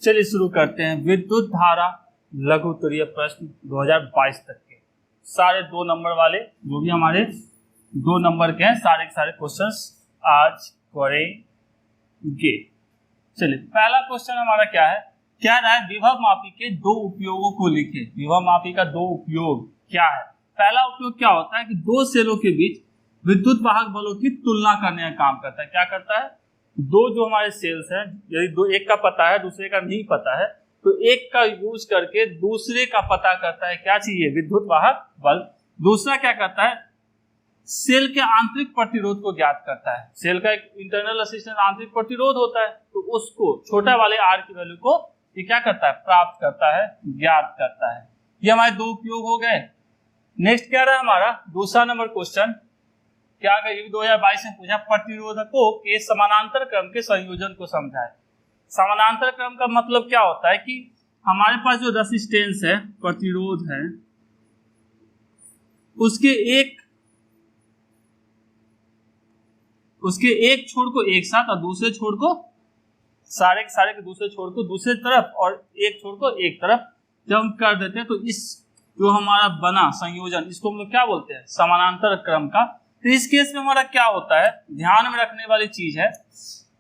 चलिए शुरू करते हैं। विद्युत धारा लघु उत्तरीय प्रश्न 2022 तक के सारे 2 नंबर वाले जो भी हमारे 2 नंबर के हैं सारे के सारे क्वेश्चंस आज करेंगे। चलिए पहला क्वेश्चन हमारा क्या है, क्या रहा है, विभव मापी के 2 उपयोगों को लिखे। विभव मापी का 2 उपयोग क्या है। पहला उपयोग क्या होता है कि 2 सेलों के बीच विद्युत वाहक बलों की तुलना करने का काम करता है। क्या करता है, 2 जो हमारे सेल्स हैं, यदि एक का पता है दूसरे का नहीं पता है तो एक का यूज करके दूसरे का पता करता है। क्या चाहिए, विद्युत वाहक बल। दूसरा क्या करता है, सेल के आंतरिक प्रतिरोध को ज्ञात करता है। सेल का एक इंटरनल रेजिस्टेंस आंतरिक प्रतिरोध होता है, तो उसको छोटा वाले आर की वैल्यू को ये क्या करता है, प्राप्त करता है, ज्ञात करता है। ये हमारे 2 उपयोग हो गए। नेक्स्ट क्या रहा हमारा दूसरा नंबर क्वेश्चन, क्या 2022 में पूछा, प्रतिरोधकों के समानांतर क्रम के संयोजन को समझाए। समानांतर क्रम का मतलब क्या होता है कि हमारे पास जो रेजिस्टेंस है, प्रतिरोध है, उसके एक छोर को एक साथ और दूसरे छोर को सारे के दूसरे छोर को दूसरे तरफ और एक छोर को एक तरफ जब हम कर देते हैं तो इस जो हमारा बना संयोजन, इसको हम लोग क्या बोलते हैं, समानांतर क्रम का। तो इस केस में हमारा क्या होता है, ध्यान में रखने वाली चीज है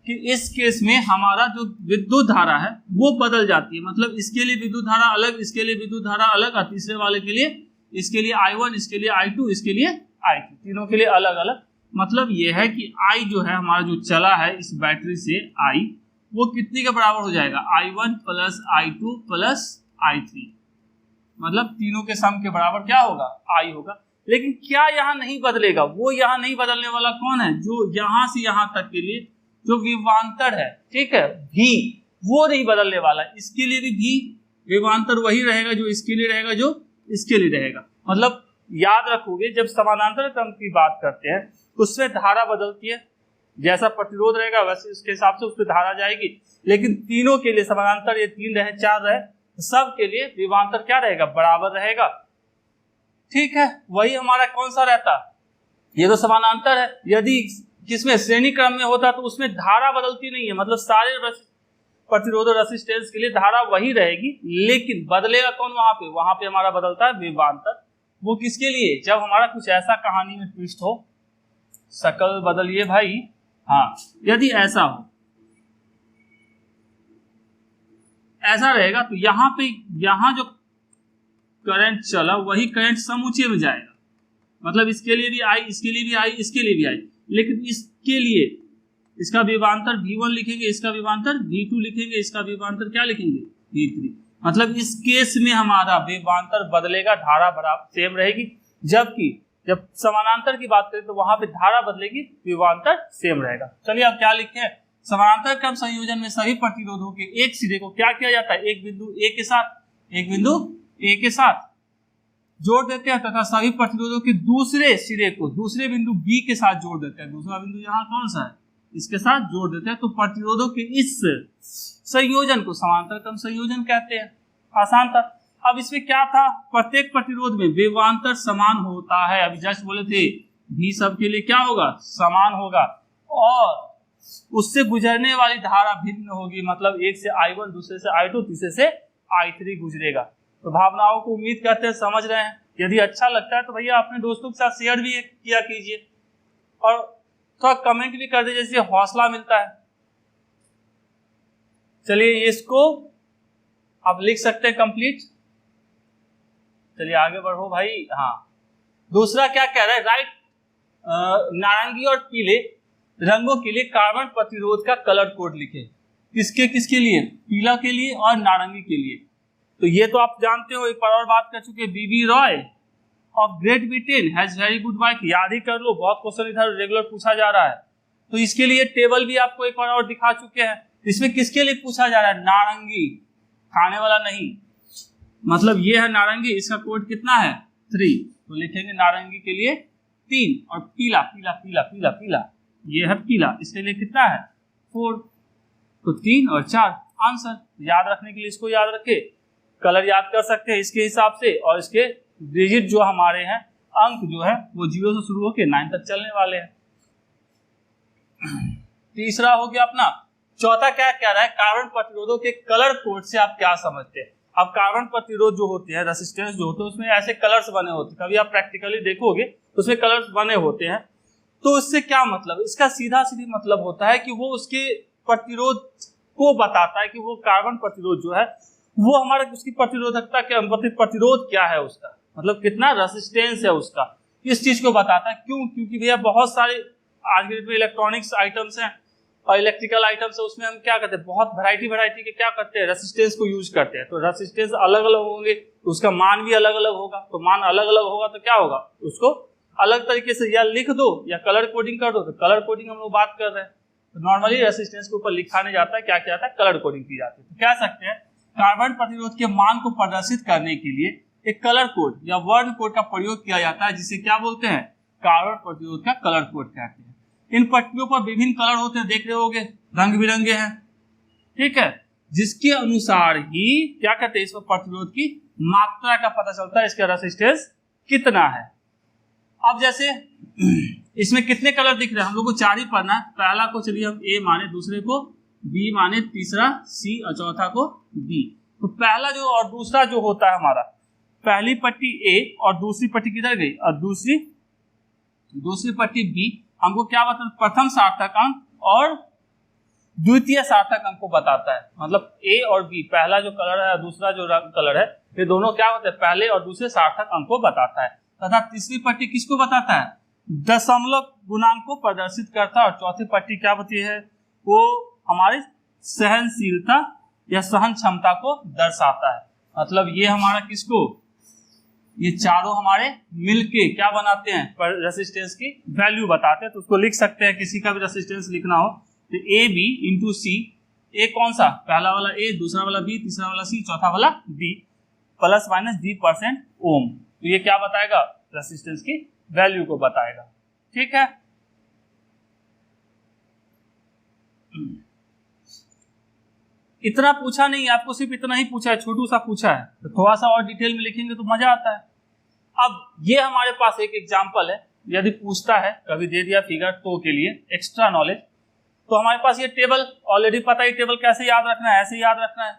कि इस केस में हमारा जो विद्युत धारा है वो बदल जाती है। मतलब इसके लिए विद्युत धारा अलग, इसके लिए विद्युत धारा अलग, और तीसरे वाले के लिए, इसके लिए I1, इसके लिए I2, इसके लिए I3, तीनों के लिए अलग अलग। मतलब यह है कि I जो है हमारा जो चला है इस बैटरी से I, वो कितने के बराबर हो जाएगा, I1 plus I2 plus I3, मतलब तीनों के सम के बराबर क्या होगा, I होगा। लेकिन क्या यहाँ नहीं बदलेगा, वो यहाँ नहीं बदलने वाला कौन है, जो यहाँ से यहाँ तक के लिए जो विभवांतर है, ठीक है, भी, वो नहीं बदलने वाला। इसके लिए भी विभवांतर वही रहेगा जो इसके लिए रहेगा, जो इसके लिए रहेगा। मतलब याद रखोगे जब समानांतर क्रम की बात करते हैं उसमें धारा बदलती है, जैसा प्रतिरोध रहेगा वैसे उसके हिसाब से उस पर धारा जाएगी। लेकिन तीनों के लिए समानांतर, ये 3 रहे 4 रहे, सब के लिए विभवांतर क्या रहेगा, बराबर रहेगा। ठीक है, वही हमारा कौन सा रहता, ये तो समानांतर है। यदि किसमें श्रेणी क्रम में होता तो उसमें धारा बदलती नहीं है, मतलब सारे प्रतिरोध और रेजिस्टेंस के लिए धारा वही रहेगी, लेकिन बदलेगा कौन वहां पे हमारा बदलता है विभवांतर। वो किसके लिए, जब हमारा कुछ ऐसा कहानी में ट्विस्ट हो, शकल बदलिए भाई, हाँ, यदि ऐसा हो, ऐसा रहेगा तो यहाँ जो करंट चला वही करंट समूचे में जाएगा। मतलब इसके लिए भी आई, इसके लिए भी आई, इसके लिए भी आई, लेकिन इसके लिए इसका विभवांतर V1 लिखेंगे, इसका विभवांतर V2 लिखेंगे, इसका विभवांतर क्या लिखेंगे, V3। मतलब इस केस में हमारा विभवांतर बदलेगा, धारा बराबर सेम रहेगी। जबकि जब समानांतर की बात करें तो वहां पे धारा बदलेगी, विभवांतर सेम रहेगा। चलिए अब क्या लिखे हैं, समानांतर क्रम संयोजन में सभी प्रतिरोधों के एक सिरे को क्या किया जाता है, एक बिंदु A के साथ जोड़ देते हैं तथा सभी प्रतिरोधों के दूसरे सिरे को दूसरे बिंदु B के साथ जोड़ देते हैं। दूसरा बिंदु यहाँ कौन सा है, इसके साथ जोड़ देते हैं, तो प्रतिरोधों के इस संयोजन को समांतर क्रम संयोजन कहते हैं। आसान था। अब इसमें क्या था, प्रत्येक प्रतिरोध में विभवांतर समान होता है। अभी जस्ट बोले थे भी सबके लिए क्या होगा, समान होगा, और उससे गुजरने वाली धारा भिन्न होगी। मतलब एक से I1, दूसरे से I2, तीसरे से I3 गुजरेगा। तो भावनाओं को उम्मीद करते हैं समझ रहे हैं। यदि अच्छा लगता है तो भैया अपने दोस्तों के साथ शेयर भी किया कीजिए और थोड़ा कमेंट भी कर दीजिए, जिससे हौसला मिलता है। चलिए इसको आप लिख सकते हैं कंप्लीट। चलिए आगे बढ़ो भाई। हाँ, दूसरा क्या कह रहा है, राइट, नारंगी और पीले रंगों के लिए कार्बन प्रतिरोध का कलर कोड लिखे। किसके लिए, पीला के लिए और नारंगी के लिए। तो ये तो आप जानते हो, एक बार और बात कर चुके। B B Roy of Great Britain has very good wife, याद ही कर लो, बहुत क्वेश्चन इधर रेगुलर पूछा जा रहा है। तो इसके लिए टेबल भी आपको एक बार और दिखा चुके हैं। इसमें किसके लिए पूछा जा रहा है, नारंगी, खाने वाला नहीं। मतलब ये है नारंगी, इसका कोड कितना है, 3, तो लिखेंगे नारंगी के लिए 3, और पीला पीला पीला पीला पीला, ये है पीला, इसके लिए कितना है, 4, तो 3 और 4 आंसर। याद रखने के लिए इसको याद रखे, कलर याद कर सकते हैं इसके हिसाब से, और इसके डिजिट जो हमारे हैं, अंक जो है वो 0 से शुरू होकर 9 तक चलने वाले हैं। तीसरा हो गया अपना चौथा क्या कह रहा है, कार्बन प्रतिरोधों के कलर कोड से आप क्या समझते हैं। अब कार्बन प्रतिरोध जो होते हैं, रेसिस्टेंस जो होते हैं, उसमें ऐसे कलर्स बने होते हैं, कभी आप प्रैक्टिकली देखोगे तो उसमें कलर्स बने होते हैं। तो इससे क्या मतलब, इसका सीधा सीधी मतलब होता है कि वो उसके प्रतिरोध को बताता है कि वो कार्बन प्रतिरोध जो है वो हमारे उसकी प्रतिरोधकता क्या, प्रतिरोध क्या है उसका, मतलब कितना रेसिस्टेंस है उसका, इस चीज को बताता है। क्यों? क्योंकि भैया बहुत सारे आज के डेट में इलेक्ट्रॉनिक्स आइटम्स हैं और इलेक्ट्रिकल आइटम्स है, उसमें हम क्या करते हैं, बहुत वैरायटी के क्या करते हैं, रेसिस्टेंस को यूज करते हैं। तो रेसिस्टेंस अलग अलग होंगे, उसका मान भी अलग अलग होगा, तो मान अलग अलग होगा तो क्या होगा, उसको अलग तरीके से या लिख दो या कलर कोडिंग कर दो। तो कलर कोडिंग हम लोग बात कर रहे हैं, तो नॉर्मली रेसिस्टेंस के ऊपर लिखा नहीं जाता है, क्या किया जाता है, कलर कोडिंग की जाती है। तो कह सकते हैं कार्बन प्रतिरोध के मान को प्रदर्शित करने के लिए एक कलर कोड या वर्ण कोड का प्रयोग किया जाता है, जिसे क्या बोलते हैं, कार्बन प्रतिरोध का कलर कोड कहते हैं। इन पट्टियों पर विभिन्न कलर होते हैं, देख रहे होगे, रंग बिरंगे हैं, ठीक है, जिसके अनुसार ही क्या कहते हैं, इस पर प्रतिरोध की मात्रा का पता चलता है, इसका रेसिस्टेंस कितना है। अब जैसे इसमें कितने कलर दिख रहे हैं, हम लोग को 4 ही पढ़ना है। पहला को चलिए हम ए माने, दूसरे को बी माने, तीसरा सी और चौथा को डी। तो पहला जो और दूसरा जो होता है हमारा, पहली पट्टी ए और दूसरी पट्टी किधर गई, और दूसरी पट्टी बी हमको क्या बताता है, प्रथम सार्थक अंक और द्वितीय सार्थक अंक को बताता है। मतलब ए और बी, पहला जो कलर है दूसरा जो कलर है, ये दोनों क्या होते हैं, पहले और दूसरे सार्थक अंक को बताता है। तथा तीसरी पट्टी किसको बताता है, दशमलव गुणांक को प्रदर्शित करता है। और चौथी पट्टी क्या होती है, वो हमारी सहनशीलता या सहन क्षमता को दर्शाता है। मतलब ये हमारा किसको, ये चारों हमारे मिलके क्या बनाते हैं, रेसिस्टेंस की वैल्यू बताते हैं। तो उसको लिख सकते हैं, किसी का भी रेसिस्टेंस लिखना हो तो ए बी इंटू सी, ए कौन सा, पहला वाला ए, दूसरा वाला बी, तीसरा वाला सी, चौथा वाला D, plus minus d% ohm. तो ये क्या बताएगा, रेसिस्टेंस की वैल्यू को बताएगा, ठीक है। इतना पूछा नहीं, आपको सिर्फ इतना ही पूछा है, छोटू सा पूछा है, तो थोड़ा सा और डिटेल में लिखेंगे तो मजा आता है। अब ये हमारे पास एक एग्जांपल है, यदि पूछता है कभी दे दिया फिगर तो के लिए एक्स्ट्रा नॉलेज, तो हमारे पास ये टेबल ऑलरेडी पता है, टेबल कैसे याद रखना है, ऐसे याद रखना है।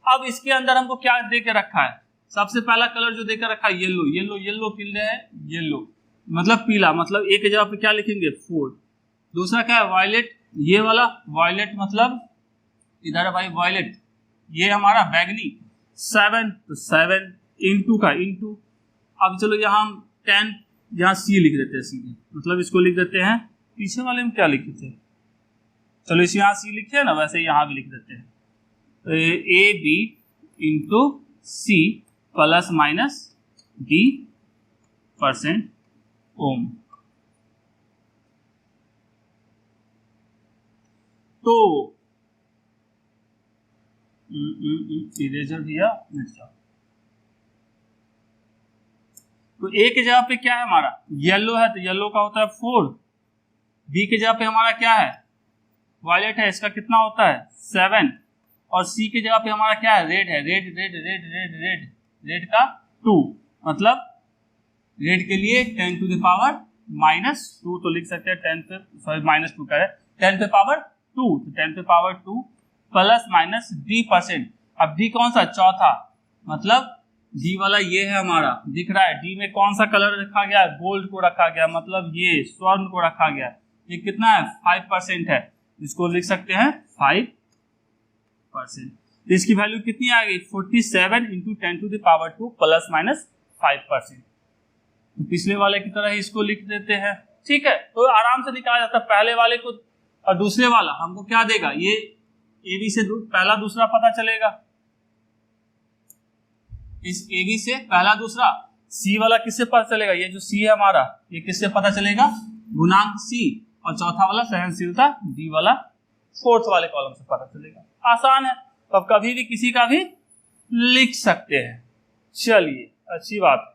अब इसके अंदर हमको क्या दे के रखा है, सबसे पहला कलर जो देकर रखा है येलो, येलो येलो किल है, येलो मतलब पीला, मतलब एक जगह पे क्या लिखेंगे 4। दूसरा क्या है वायलेट, ये वाला वायलेट मतलब इधर है भाई वायलेट, ये हमारा बैगनी 7, तो 7 इंटू का इंटू। अब चलो यहाँ हम 10 यहाँ सी लिख देते हैं, सीधे मतलब इसको लिख देते हैं, पीछे वाले में क्या लिखे थे, चलो इस यहाँ सी लिखे ना, वैसे यहाँ भी लिख देते हैं, A B into C plus minus d% ohm. तो इरेजर दिया, तो ए के जगह पे क्या है हमारा येलो है, तो येलो का होता है 4। बी के जगह पे हमारा क्या है वायलेट है, इसका कितना होता है 7। और सी के जगह पे हमारा क्या है रेड है, red red red red red red का 2, मतलब रेड के लिए 10 टू द पावर -2, तो लिख सकते हैं 10 पे सॉरी -2 का है 10 पे पावर 2, तो 10 पे पावर 2 प्लस माइनस d%। अब d कौन सा, चौथा, मतलब d वाला ये है हमारा, दिख रहा है, d में कौन सा कलर रखा गया है, गोल्ड को रखा गया, मतलब ये स्वर्ण को रखा गया। ये कितना है 5% है, इसको लिख सकते हैं 5%। तो इसकी वैल्यू कितनी आ गई 47 into 10 to the power 2 plus minus 5%। तो पिछले वाले की तरह ही इसको लिख देते हैं, ठीक है। तो आराम से निकाला जाता है पहले वाले को, और दूसरे वाला हमको क्या देगा, ये ए बी से पहला दूसरा पता चलेगा, इस ए बी से पहला दूसरा। सी वाला किससे पता चलेगा, ये जो सी है हमारा, ये किससे पता चलेगा, गुणांक सी। और चौथा वाला सहनशीलता, डी वाला 4th वाले कॉलम से पता चलेगा। आसान है, तो अब कभी भी किसी का भी लिख सकते हैं। चलिए अच्छी बात।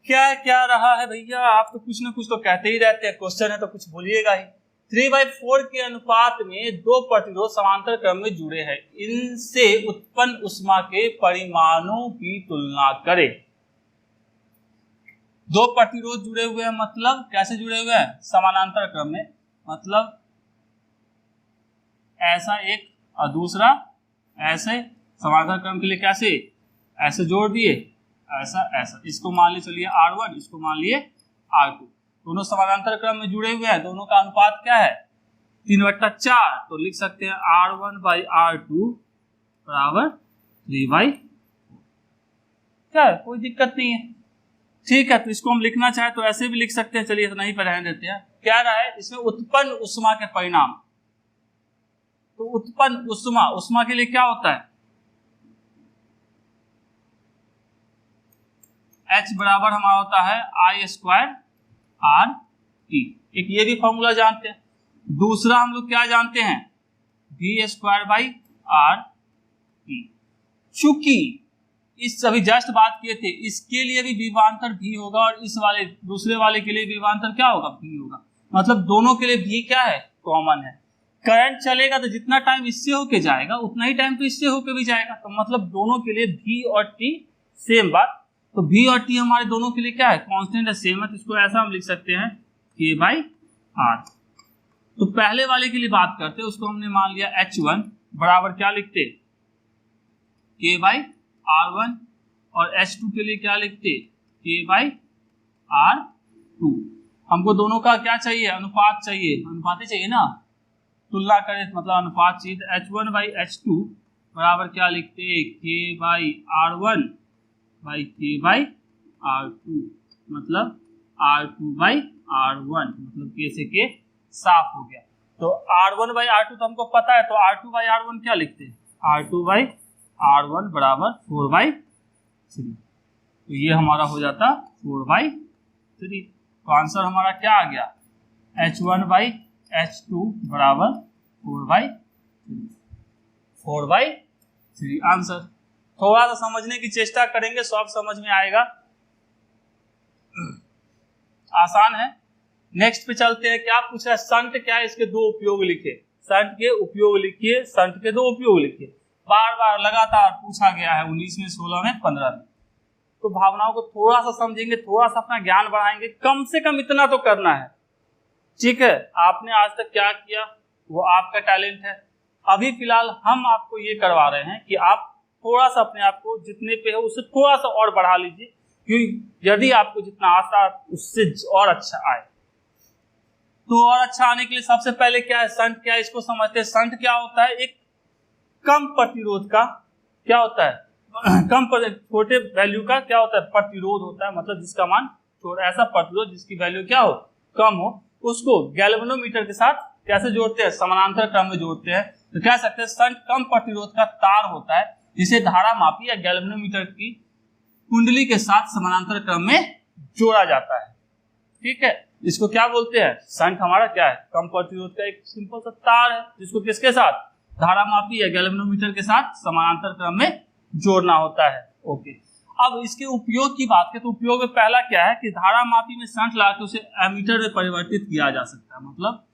क्या क्या रहा है भैया, आप तो कुछ ना कुछ तो कहते ही रहते हैं, क्वेश्चन है तो कुछ बोलिएगा ही। 3/4 के अनुपात में 2 प्रतिरोध समांतर क्रम में जुड़े हैं, इनसे उत्पन्न ऊष्मा के परिमाणों की तुलना करें। 2 प्रतिरोध जुड़े हुए हैं, मतलब कैसे जुड़े हुए हैं, समानांतर क्रम में, मतलब ऐसा एक और दूसरा ऐसे, समानांतर क्रम के लिए कैसे ऐसे जोड़ दिए, ऐसा ऐसा, इसको मान लिए चलिए R1, इसको मान लिए R2, दोनों समानांतर क्रम में जुड़े हुए हैं, दोनों का अनुपात क्या है 3/4, तो लिख सकते हैं R1/R2 बराबर 3/4, क्या है कोई दिक्कत नहीं है। ठीक है, तो इसको हम लिखना चाहे तो ऐसे भी लिख सकते हैं, चलिए इतना ही पर रहने देते हैं। क्या रहा है इसमें उत्पन्न उष्मा के परिणाम, तो उत्पन्न उष्मा, उष्मा के लिए क्या होता है H बराबर हमारा होता है I²RT, एक ये भी फॉर्मूला जानते हैं। दूसरा हम लोग क्या जानते हैं V²/RT, चूंकि इस अभी जस्ट बात किए थे, इसके लिए भी विभवांतर V होगा और इस वाले दूसरे वाले के लिए विभवांतर क्या होगा V होगा, मतलब दोनों के लिए V क्या है कॉमन है। करंट चलेगा तो जितना टाइम इससे होके जाएगा उतना ही टाइम तो इससे होके भी जाएगा, तो मतलब दोनों के लिए V और T सेम बात, तो V और T हमारे दोनों के लिए क्या है कांस्टेंट है, सेम है, तो इसको ऐसा हम लिख सकते हैं K/R। तो पहले वाले के लिए बात करते हैं, उसको हमने मान लिया H1 बराबर क्या लिखते K/R1 और H2 के लिए क्या लिखते K/R2। हमको दोनों का क्या चाहिए अनुपात चाहिए, अनुपात ही चाहिए ना, तुलना करें मतलब अनुपात चाहिए, तो H1/H2 बराबर क्या लिखते K/R1/K/R2, मतलब R2/R1, मतलब K से K साफ हो गया। तो R1/R2 तो हमको पता है, तो R2/R1 क्या लिखते हैं R2/R1 बराबर 4/3, तो ये हमारा हो जाता 4/3। तो आंसर हमारा क्या आ गया H1/H2 बराबर 4/3 आंसर। थोड़ा सा समझने की चेष्टा करेंगे, सब समझ में आएगा, आसान है। नेक्स्ट पे चलते हैं। क्या पूछा है संट क्या है, इसके दो उपयोग लिखे, संट के उपयोग लिखिए, संट के दो उपयोग लिखिए। बार बार लगातार पूछा गया है 19 में, 16 में, 15 में। तो भावनाओं को थोड़ा सा समझेंगे, थोड़ा सा अपना ज्ञान बढ़ाएंगे, कम से कम इतना तो करना है। ठीक है, आपने आज तक क्या किया वो आपका टैलेंट है। अभी फिलहाल हम आपको ये करवा रहे हैं कि आप थोड़ा सा अपने आप को जितने पे है उससे थोड़ा सा और बढ़ा लीजिए, क्योंकि यदि आपको जितना आता है उससे और अच्छा आए। तो और अच्छा आने के लिए सबसे पहले क्या है संट क्या है इसको समझते हैं। संट क्या होता है, एक कम प्रतिरोध का क्या होता है कम छोटे वैल्यू का क्या होता है प्रतिरोध होता है, मतलब जिसका मान छोटा, ऐसा प्रतिरोध जिसकी वैल्यू क्या हो कम हो, उसको गैल्वेनोमीटर के साथ कैसे जोड़ते हैं समानांतर क्रम में जोड़ते हैं। तो कह सकते हैं संट कम प्रतिरोध का तार होता है जिसे धारा मापी या गैल्वेनोमीटर की कुंडली के साथ समानांतर क्रम में जोड़ा जाता है। ठीक है, इसको क्या बोलते हैं संट हमारा क्या है कम प्रतिरोध का एक सिंपल सा तार है जिसको किसके साथ धारा मापी या गैल्वेनोमीटर के साथ समानांतर क्रम में जोड़ना होता है। ओके, अब इसके उपयोग की बात करें तो उपयोग में पहला क्या है कि धारा मापी में संट लाकर उसे एमीटर में परिवर्तित किया जा सकता है, मतलब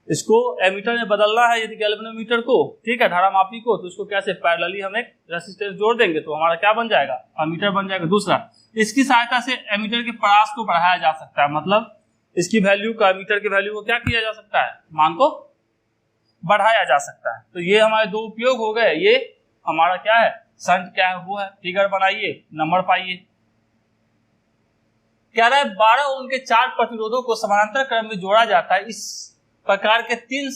इसको एमीटर में बदलना है यदि गैल्वेनोमीटर को, ठीक है धारा मापी को, तो उसको कैसे पैरेलली हम एक रेजिस्टेंस जोड़ देंगे तो हमारा क्या बन जाएगा एमीटर बन जाएगा। दूसरा, इसकी सहायता से एमीटर के परास को बढ़ाया जा सकता है, मतलब इसकी वैल्यू का एमीटर की वैल्यू को क्या किया जा सकता है मान को बढ़ाया जा सकता है। तो ये हमारे दो उपयोग हो गए। ये हमारा क्या है संट क्या है वो है, फिगर बनाइए नंबर पाइए। कह रहा है 12 ओम के 4 प्रतिरोधों को समानांतर क्रम में जोड़ा जाता है। इस प्रकार के 3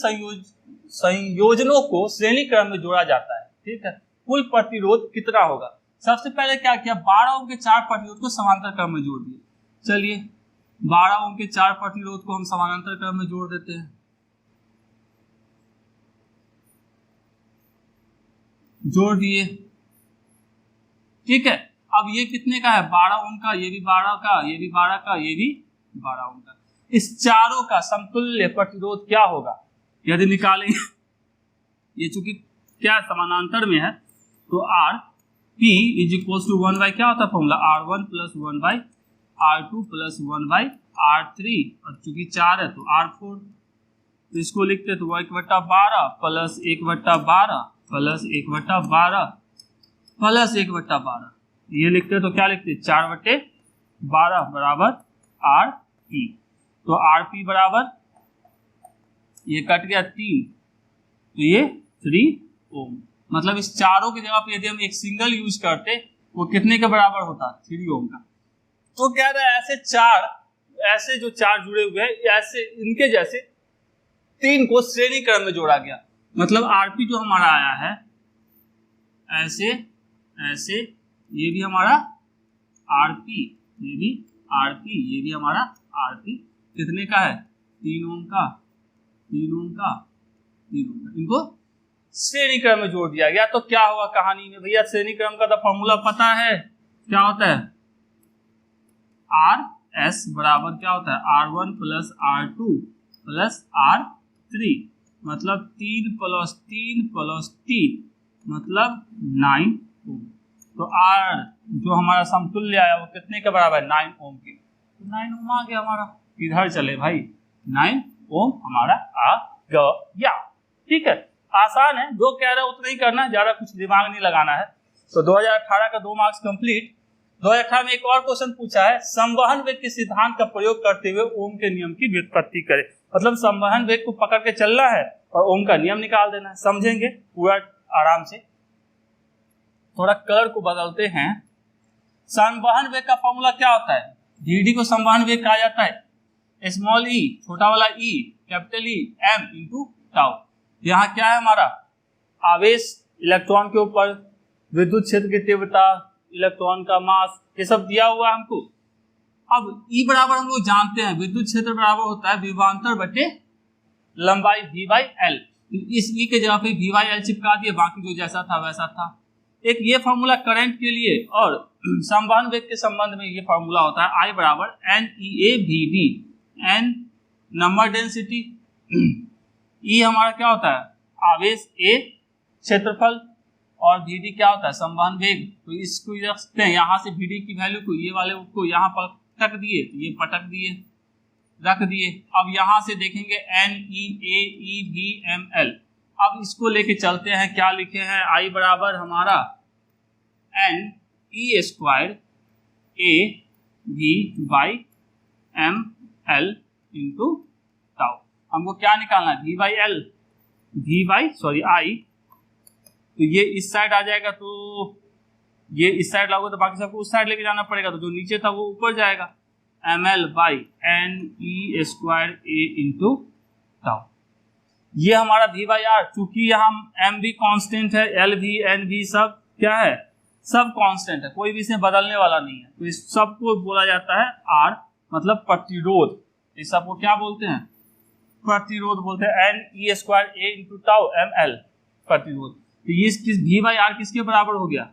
संयोजनों को श्रेणी क्रम में जोड़ा जाता है। ठीक है, कुल प्रतिरोध कितना होगा। सबसे पहले क्या किया 12 ओम के 4 प्रतिरोध को समानांतर क्रम में जोड़ दिए। चलिए 12 ओम के 4 प्रतिरोध को हम समानांतर क्रम में जोड़ देते हैं, जोड़ दिए। ठीक है, अब ये कितने का है 12 ओम का, ये भी 12 का, ये भी 12 का, ये भी 12 ओम का। इस चारों का समतुल्य प्रतिरोध क्या होगा यदि निकालेंगे ये चूंकि क्या समानांतर में है तो R P is equal to 1 by क्या होता है formula R1 plus 1 by R2 plus 1 by R3 और चूंकि 4 है तो R4। तो इसको लिखते तो 1/12 प्लस 1/12 प्लस 1/12 प्लस 1/12 ये लिखते तो क्या लिखते 4/12 बराबर RP। तो RP बराबर ये कट गया 3, तो ये 3 ओम। मतलब इस चारों की जगह पे यदि हम एक सिंगल यूज करते वो कितने के बराबर होता, 3 ओम का। तो कह रहा है ऐसे जो चार जुड़े हुए हैं ऐसे इनके जैसे 3 को श्रेणी क्रम में जोड़ा गया। मतलब आरपी जो हमारा आया है ऐसे ऐसे, ये भी हमारा आरपी, ये भी आरपी, ये भी हमारा आरपी कितने का है, 3 ओम का, 3 ओम का, 3 ओम का। इनको श्रेणी क्रम में जोड़ दिया गया। तो क्या हुआ कहानी में भैया, श्रेणी क्रम का तो फॉर्मूला पता है, क्या होता है, आर एस बराबर क्या होता है, R1 plus R2 plus R3, मतलब 3 प्लस 3 प्लस 3 मतलब 9 ओम। तो आर जो हमारा समतुल्य आया वो कितने के बराबर है, 9 ओम के। तो 9 ओम आ गया हमारा। इधर चले भाई, 9 ओम हमारा आ गया। ठीक है, आसान है, जो कह रहा है उतना ही करना है, ज्यादा कुछ दिमाग नहीं लगाना है। तो 2018 का 2 मार्क्स कंप्लीट। 2018 में एक और क्वेश्चन पूछा है, संवहन वेग के सिद्धांत का प्रयोग करते हुए ओम के नियम की व्युत्पत्ति करें। मतलब संवहन वेग को पकड़ के चलना है और ओम का नियम निकाल देना है। समझेंगे पूरा आराम से। थोड़ा कलर को बदलते हैं। संवहन वेग का फॉर्मूला क्या होता है, डी को संवहन वेग कहा जाता है स्मॉल ई, छोटा वाला e, capital e, M into tau. यहाँ क्या है हमारा, आवेश इलेक्ट्रॉन के ऊपर, विद्युत क्षेत्र की तीव्रता, इलेक्ट्रॉन का मास, ये सब दिया हुआ है हमको। अब ई बराबर हम लोग जानते हैं, विद्युत क्षेत्र बराबर होता है विभवांतर बटे लंबाई V/L। इस ई के जगह पे V/L चिपका दिए, बाकी जो जैसा था वैसा था। एक ये फॉर्मूला करंट के लिए और संवहन वेग के संबंध में ये फॉर्मूला होता है I बराबर NEA/VD। N number density, E हमारा क्या होता है, आवेश A, क्षेत्रफल, और VD क्या होता है, संवहन वेग। तो इसको रख सकते हैं यहाँ से VD की वैल्यू को, ये वाले को यहाँ पटक दिए, तो ये पटक दिए, रख दिए। अब यहाँ से देखेंगे NEA/EVML। अब इसको लेके चलते हैं, क्या लिखे हैं, I बराबर हमारा NE² AV/ML इंटू टाउ। हमको क्या निकालना है, V/L, I। तो ये इस साइड आ जाएगा, तो ये इस साइड लागू, तो बाकी सबको उस साइड लेके जाना पड़ेगा, तो जो नीचे था वो ऊपर जाएगा, ML/NE² A इंटू टाउ। ये हमारा V/R, चूंकि यहाँ M भी कांस्टेंट है, L भी, N भी सब क्या है, सब कांस्टेंट है, कोई भी इसमें बदलने वाला नहीं है। तो इस सब को बोला जाता है R, मतलब प्रतिरोध। इस सब को क्या बोलते हैं, प्रतिरोध बोलते हैं। NE² A into tau ML प्रतिरोध। तो ये V/R किसके बराबर हो गया,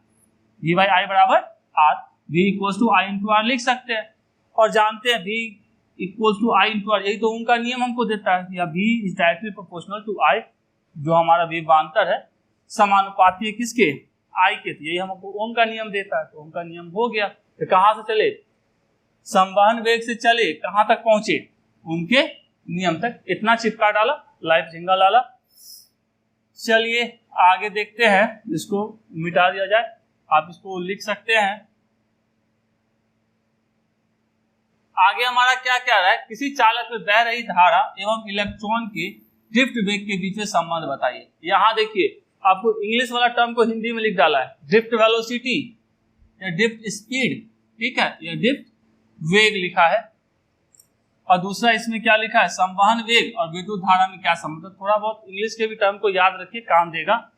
V/I बराबर R। V equals to I into R लिख सकते हैं, और जानते हैं V equals to I into R, यही तो उनका नियम हमको देता है, या V is directly proportional to I, जो हमारा विभवांतर है समानुपाती है किसके, I के। तो यही हमको ओम का नियम देता है, तो ओम का नियम हो गया। तो कहाँ से चले, संवहन वेग से चले, कहाँ तक पहुंचे, ओम के नियम तक। इतना चिपका डाला, लाइफ झिंगा डाला। चलिए आगे देखते हैं, इसको मिटा दिया जाए, आप इसको लिख सकते हैं। आगे हमारा क्या क्या रहा है, किसी चालक में बह रही धारा एवं इलेक्ट्रॉन के ड्रिफ्ट वेग के बीच में संबंध बताइए। यहाँ देखिए, आपको इंग्लिश वाला टर्म को हिंदी में लिख डाला है, ड्रिफ्ट वेलोसिटी या ड्रिफ्ट स्पीड, ठीक है, या ड्रिफ्ट वेग लिखा है। और दूसरा इसमें क्या लिखा है, संवहन वेग और विद्युत धारा में क्या संबंध। थोड़ा बहुत इंग्लिश के भी टर्म को याद रखिए, काम देगा।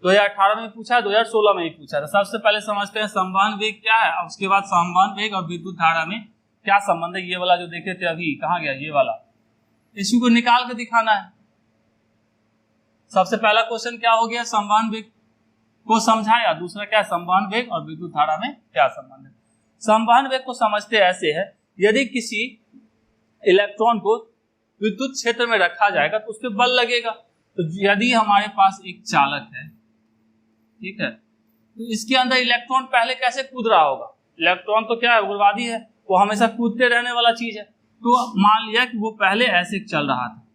2018 में पूछा है, 2016 में ही पूछा था। सबसे पहले समझते हैं संवहन वेग क्या है, और उसके बाद संवहन वेग और विद्युत धारा में क्या संबंध है। ये वाला जो देखे थे अभी, कहाँ गया ये वाला, इसी को निकाल के दिखाना है। सबसे पहला क्वेश्चन क्या हो गया, संवहन वेग को समझाया, दूसरा क्या, संवहन वेग और विद्युत धारा में क्या संबंध है। संवहन वेग को समझते ऐसे है, यदि किसी इलेक्ट्रॉन को विद्युत क्षेत्र में रखा जाएगा तो उस पर बल लगेगा। तो यदि हमारे पास एक चालक है, ठीक है, तो इसके अंदर इलेक्ट्रॉन पहले कैसे कूद रहा होगा, इलेक्ट्रॉन तो क्या है, उग्रवादी है, वो हमेशा कूदते रहने वाला चीज है। तो मान लिया कि वो पहले ऐसे चल रहा था,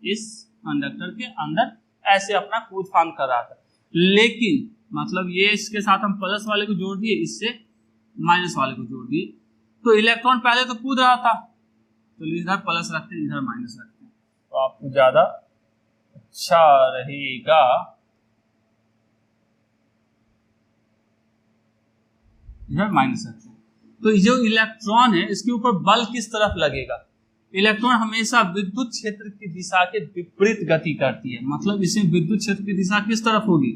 इस कंडक्टर के अंदर ऐसे अपना कूद फान कर रहा था, लेकिन मतलब ये इसके साथ हम प्लस वाले को जोड़ दिए, इससे माइनस वाले को जोड़ दिए, तो इलेक्ट्रॉन पहले तो कूद रहा था, तो इधर प्लस रखते हैं, इधर माइनस रखते हैं, तो आपको ज्यादा अच्छा रहेगा। इधर माइनस रखते हैं। तो जो इलेक्ट्रॉन है इसके ऊपर बल किस तरफ लगेगा? इलेक्ट्रॉन हमेशा विद्युत क्षेत्र की दिशा के विपरीत गति करती है, मतलब इसमें विद्युत क्षेत्र की दिशा किस तरफ होगी?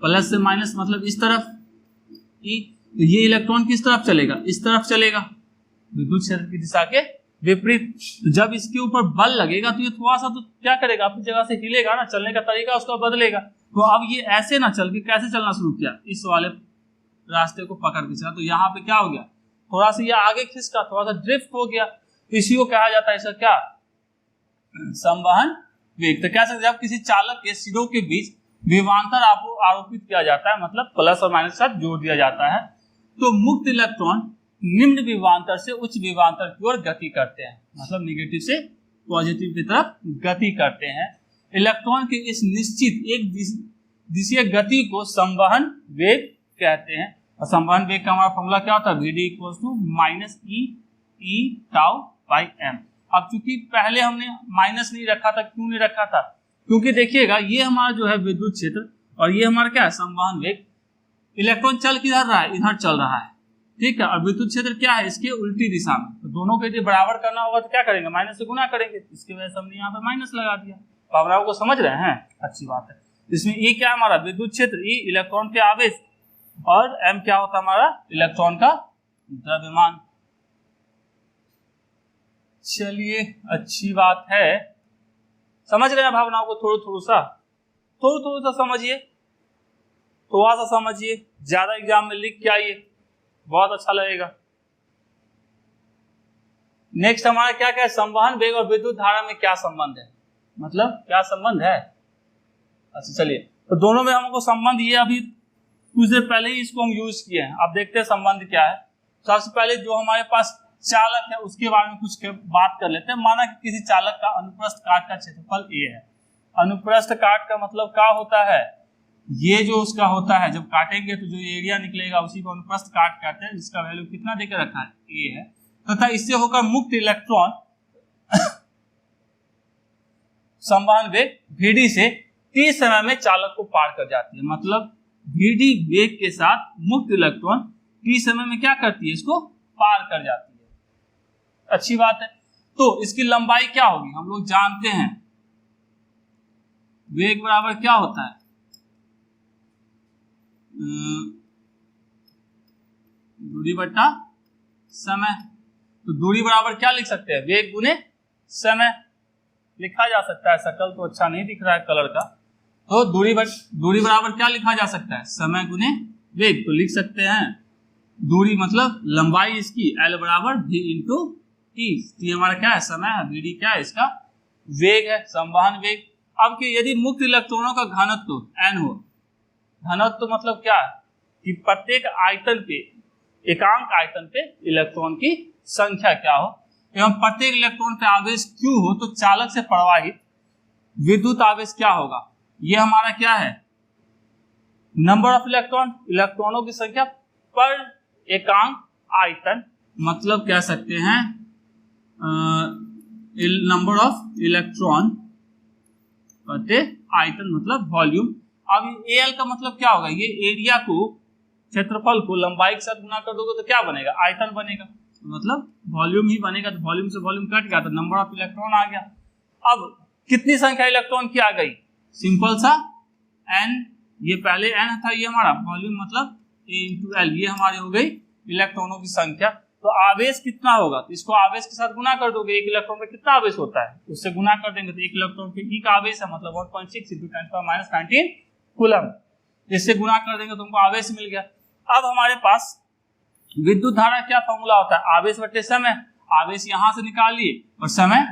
प्लस से माइनस, मतलब इस तरफ ई। तो ये इलेक्ट्रॉन किस तरफ चलेगा? इस तरफ चलेगा, विद्युत क्षेत्र की दिशा के विपरीत। तो जब इसके ऊपर बल लगेगा तो ये थोड़ा सा तो क्या करेगा, अपनी जगह से हिलेगा ना, चलने का तरीका उसका बदलेगा। तो अब ये ऐसे ना चल के कैसे चलना शुरू किया, इस वाले रास्ते को पकड़ के चला। तो यहाँ पे क्या हो गया, थोड़ा सा ये आगे खिसका, थोड़ा सा ड्रिफ्ट हो गया। इसी को कहा जाता है इसका क्या, संवहन वेग। तो क्या सकते, जब किसी चालक के सिरों के बीच विभवांतर आरोपित किया जाता है, मतलब प्लस और माइनस के साथ जोड़ दिया जाता है, तो मुक्त इलेक्ट्रॉन निम्न विभवांतर से उच्च विभवांतर की ओर गति करते हैं, मतलब निगेटिव से पॉजिटिव की तरफ गति करते हैं। इलेक्ट्रॉन के इस निश्चित एक दिशीय गति को संवहन वेग कहते हैं। और संवहन वेग का हमारा फॉर्मूला क्या होता है, Vd = -e τ/m। अब चूंकि पहले हमने माइनस नहीं रखा था, क्यों नहीं रखा था, क्योंकि देखिएगा ये हमारा जो है विद्युत क्षेत्र और ये हमारा क्या है, संवहन वेग। इलेक्ट्रॉन चल किधर रहा है, इधर चल रहा है, ठीक है। और विद्युत क्षेत्र क्या है, इसके उल्टी दिशा में। तो दोनों को यदि बराबर करना होगा तो क्या करेंगे, माइनस से गुना करेंगे। इसकी वजह से हमने यहाँ पे माइनस लगा दिया। भावनाओं को समझ रहे हैं, अच्छी बात है। इसमें ई क्या है हमारा, विद्युत क्षेत्र, ई इलेक्ट्रॉन के आवेश, और एम क्या होता है हमारा, इलेक्ट्रॉन का द्रव्यमान। चलिए अच्छी बात है, समझ रहे हैं भावनाओं को, थोड़ा सा समझिए, थोड़ा सा समझिए, ज्यादा एग्जाम में लिख के आइए, बहुत अच्छा लगेगा। नेक्स्ट हमारा क्या क्या है, संवहन वेग और विद्युत धारा में क्या संबंध है, मतलब क्या संबंध है। अच्छा चलिए, तो दोनों में हमको संबंध, ये अभी कुछ देर पहले ही इसको हम यूज किए हैं। अब देखते हैं संबंध क्या है। सबसे पहले जो हमारे पास चालक है उसके बारे में कुछ बात कर लेते हैं। माना कि किसी चालक का अनुप्रस्थ काट का क्षेत्रफल a है। अनुप्रस्थ काट का मतलब क्या होता है, ये जो उसका होता है, जब काटेंगे तो जो एरिया निकलेगा उसी को अनुप्रस्थ काट कहते हैं, जिसका वैल्यू कितना देकर रखा है, a है। तथा इससे होकर मुक्त इलेक्ट्रॉन संवहन वेग Vd से t समय में चालक को पार कर जाती है। मतलब Vd वेग के साथ मुक्त इलेक्ट्रॉन t समय में क्या करती है, इसको पार कर जाती है। अच्छी बात है। तो इसकी लंबाई क्या होगी, हम लोग जानते हैं वेग बराबर क्या होता है, दूरी बटा समय। तो दूरी बराबर क्या लिख सकते हैं, वेग गुने समय लिखा जा सकता है। शकल तो अच्छा नहीं दिख रहा है कलर का, तो दूरी बराबर क्या लिखा जा सकता है, समय गुने वेग। तो लिख सकते हैं दूरी मतलब लंबाई इसकी L बराबर V इंटू टी हमारा क्या है, समय है, Vd क्या है, इसका वेग है, संवहन वेग। अब कि यदि मुक्त इलेक्ट्रॉनों का घनत्व n हो, घनत्व मतलब क्या है कि प्रत्येक आयतन पे, एकांक आयतन पे इलेक्ट्रॉन की संख्या क्या हो, एवं प्रत्येक इलेक्ट्रॉन पे आवेश Q हो, तो चालक से प्रवाहित विद्युत आवेश क्या होगा, ये हमारा क्या है, नंबर ऑफ इलेक्ट्रॉन, इलेक्ट्रॉनों की संख्या पर एकांक आयतन, मतलब कह सकते हैं नंबर ऑफ इलेक्ट्रॉन प्रत्येक आयतन मतलब वॉल्यूम। अब Al का मतलब क्या होगा, ये एरिया को, क्षेत्रफल को लंबाई के साथ गुना कर दोगे तो क्या बनेगा, आयतन बनेगा, मतलब वॉल्यूम ही बनेगा। तो वॉल्यूम से वॉल्यूम कट गया तो नंबर ऑफ इलेक्ट्रॉन आ गया। अब कितनी संख्या इलेक्ट्रॉन की आ गई, सिंपल सा n, ये पहले n था, ये हमारा वॉल्यूम मतलब A इंटू L, ये हमारी हो गई इलेक्ट्रॉनों की संख्या। तो आवेश कितना होगा, तो इसको आवेश के साथ गुना कर दोगे, एक इलेक्ट्रॉन पे कितना आवेश होता है उससे गुना कर देंगे, तो एक इलेक्ट्रॉन पे E का आवेश है मतलब 1.6 × 10⁻19 कूलम, इससे गुना कर देंगे तो हमको आवेश मिल गया। अब हमारे पास विद्युत धारा क्या फॉर्मूला होता है, आवेश बटे समय। आवेश यहां से निकाल लिए और समय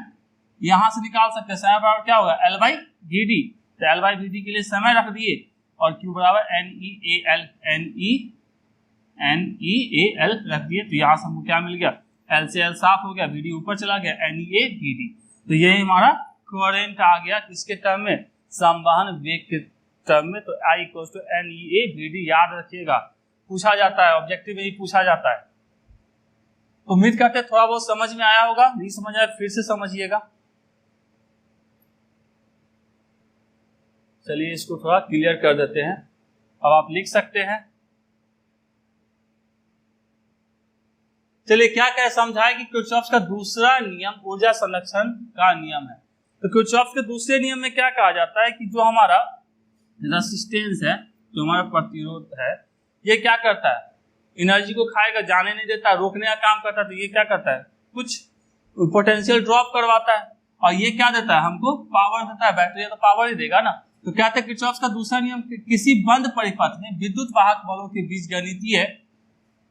यहां से निकाल सकते हैं। समय बराबर क्या होगा, L/Vd। तो L/Vd के लिए समय रख दिए और Q बराबर NeAl रख दिए। तो यहाँ से हमको क्या मिल गया, L से L साफ हो गया, Vd ऊपर चला गया, NeAVd। तो ये हमारा करंट आ गया किसके टर्म में, संवहन वेग के टर्म में। तो I = NeAVd याद रखिएगा, पूछा जाता है, ऑब्जेक्टिव में ही पूछा जाता है। उम्मीद करते हैं थोड़ा बहुत समझ में आया होगा, नहीं समझ आया फिर से समझिएगा। चलिए इसको थोड़ा क्लियर कर देते हैं। अब आप लिख सकते हैं। चलिए क्या क्या समझाए कि किरचॉफ का दूसरा नियम ऊर्जा संरक्षण का नियम है। तो किरचॉफ के दूसरे नियम में क्या कहा जाता है कि जो हमारा रेसिस्टेंस है, जो हमारा प्रतिरोध है, ये क्या करता है, एनर्जी को खाएगा, जाने नहीं देता, रोकने का काम करता है। तो ये क्या करता है, कुछ पोटेंशियल ड्रॉप करवाता है, और ये क्या देता है, हमको पावर देता है। बैटरी तो पावर ही देगा ना। तो क्या था किरचॉफ का दूसरा नियम, किसी बंद परिपथ में विद्युत वाहक बलों के बीच गणितीय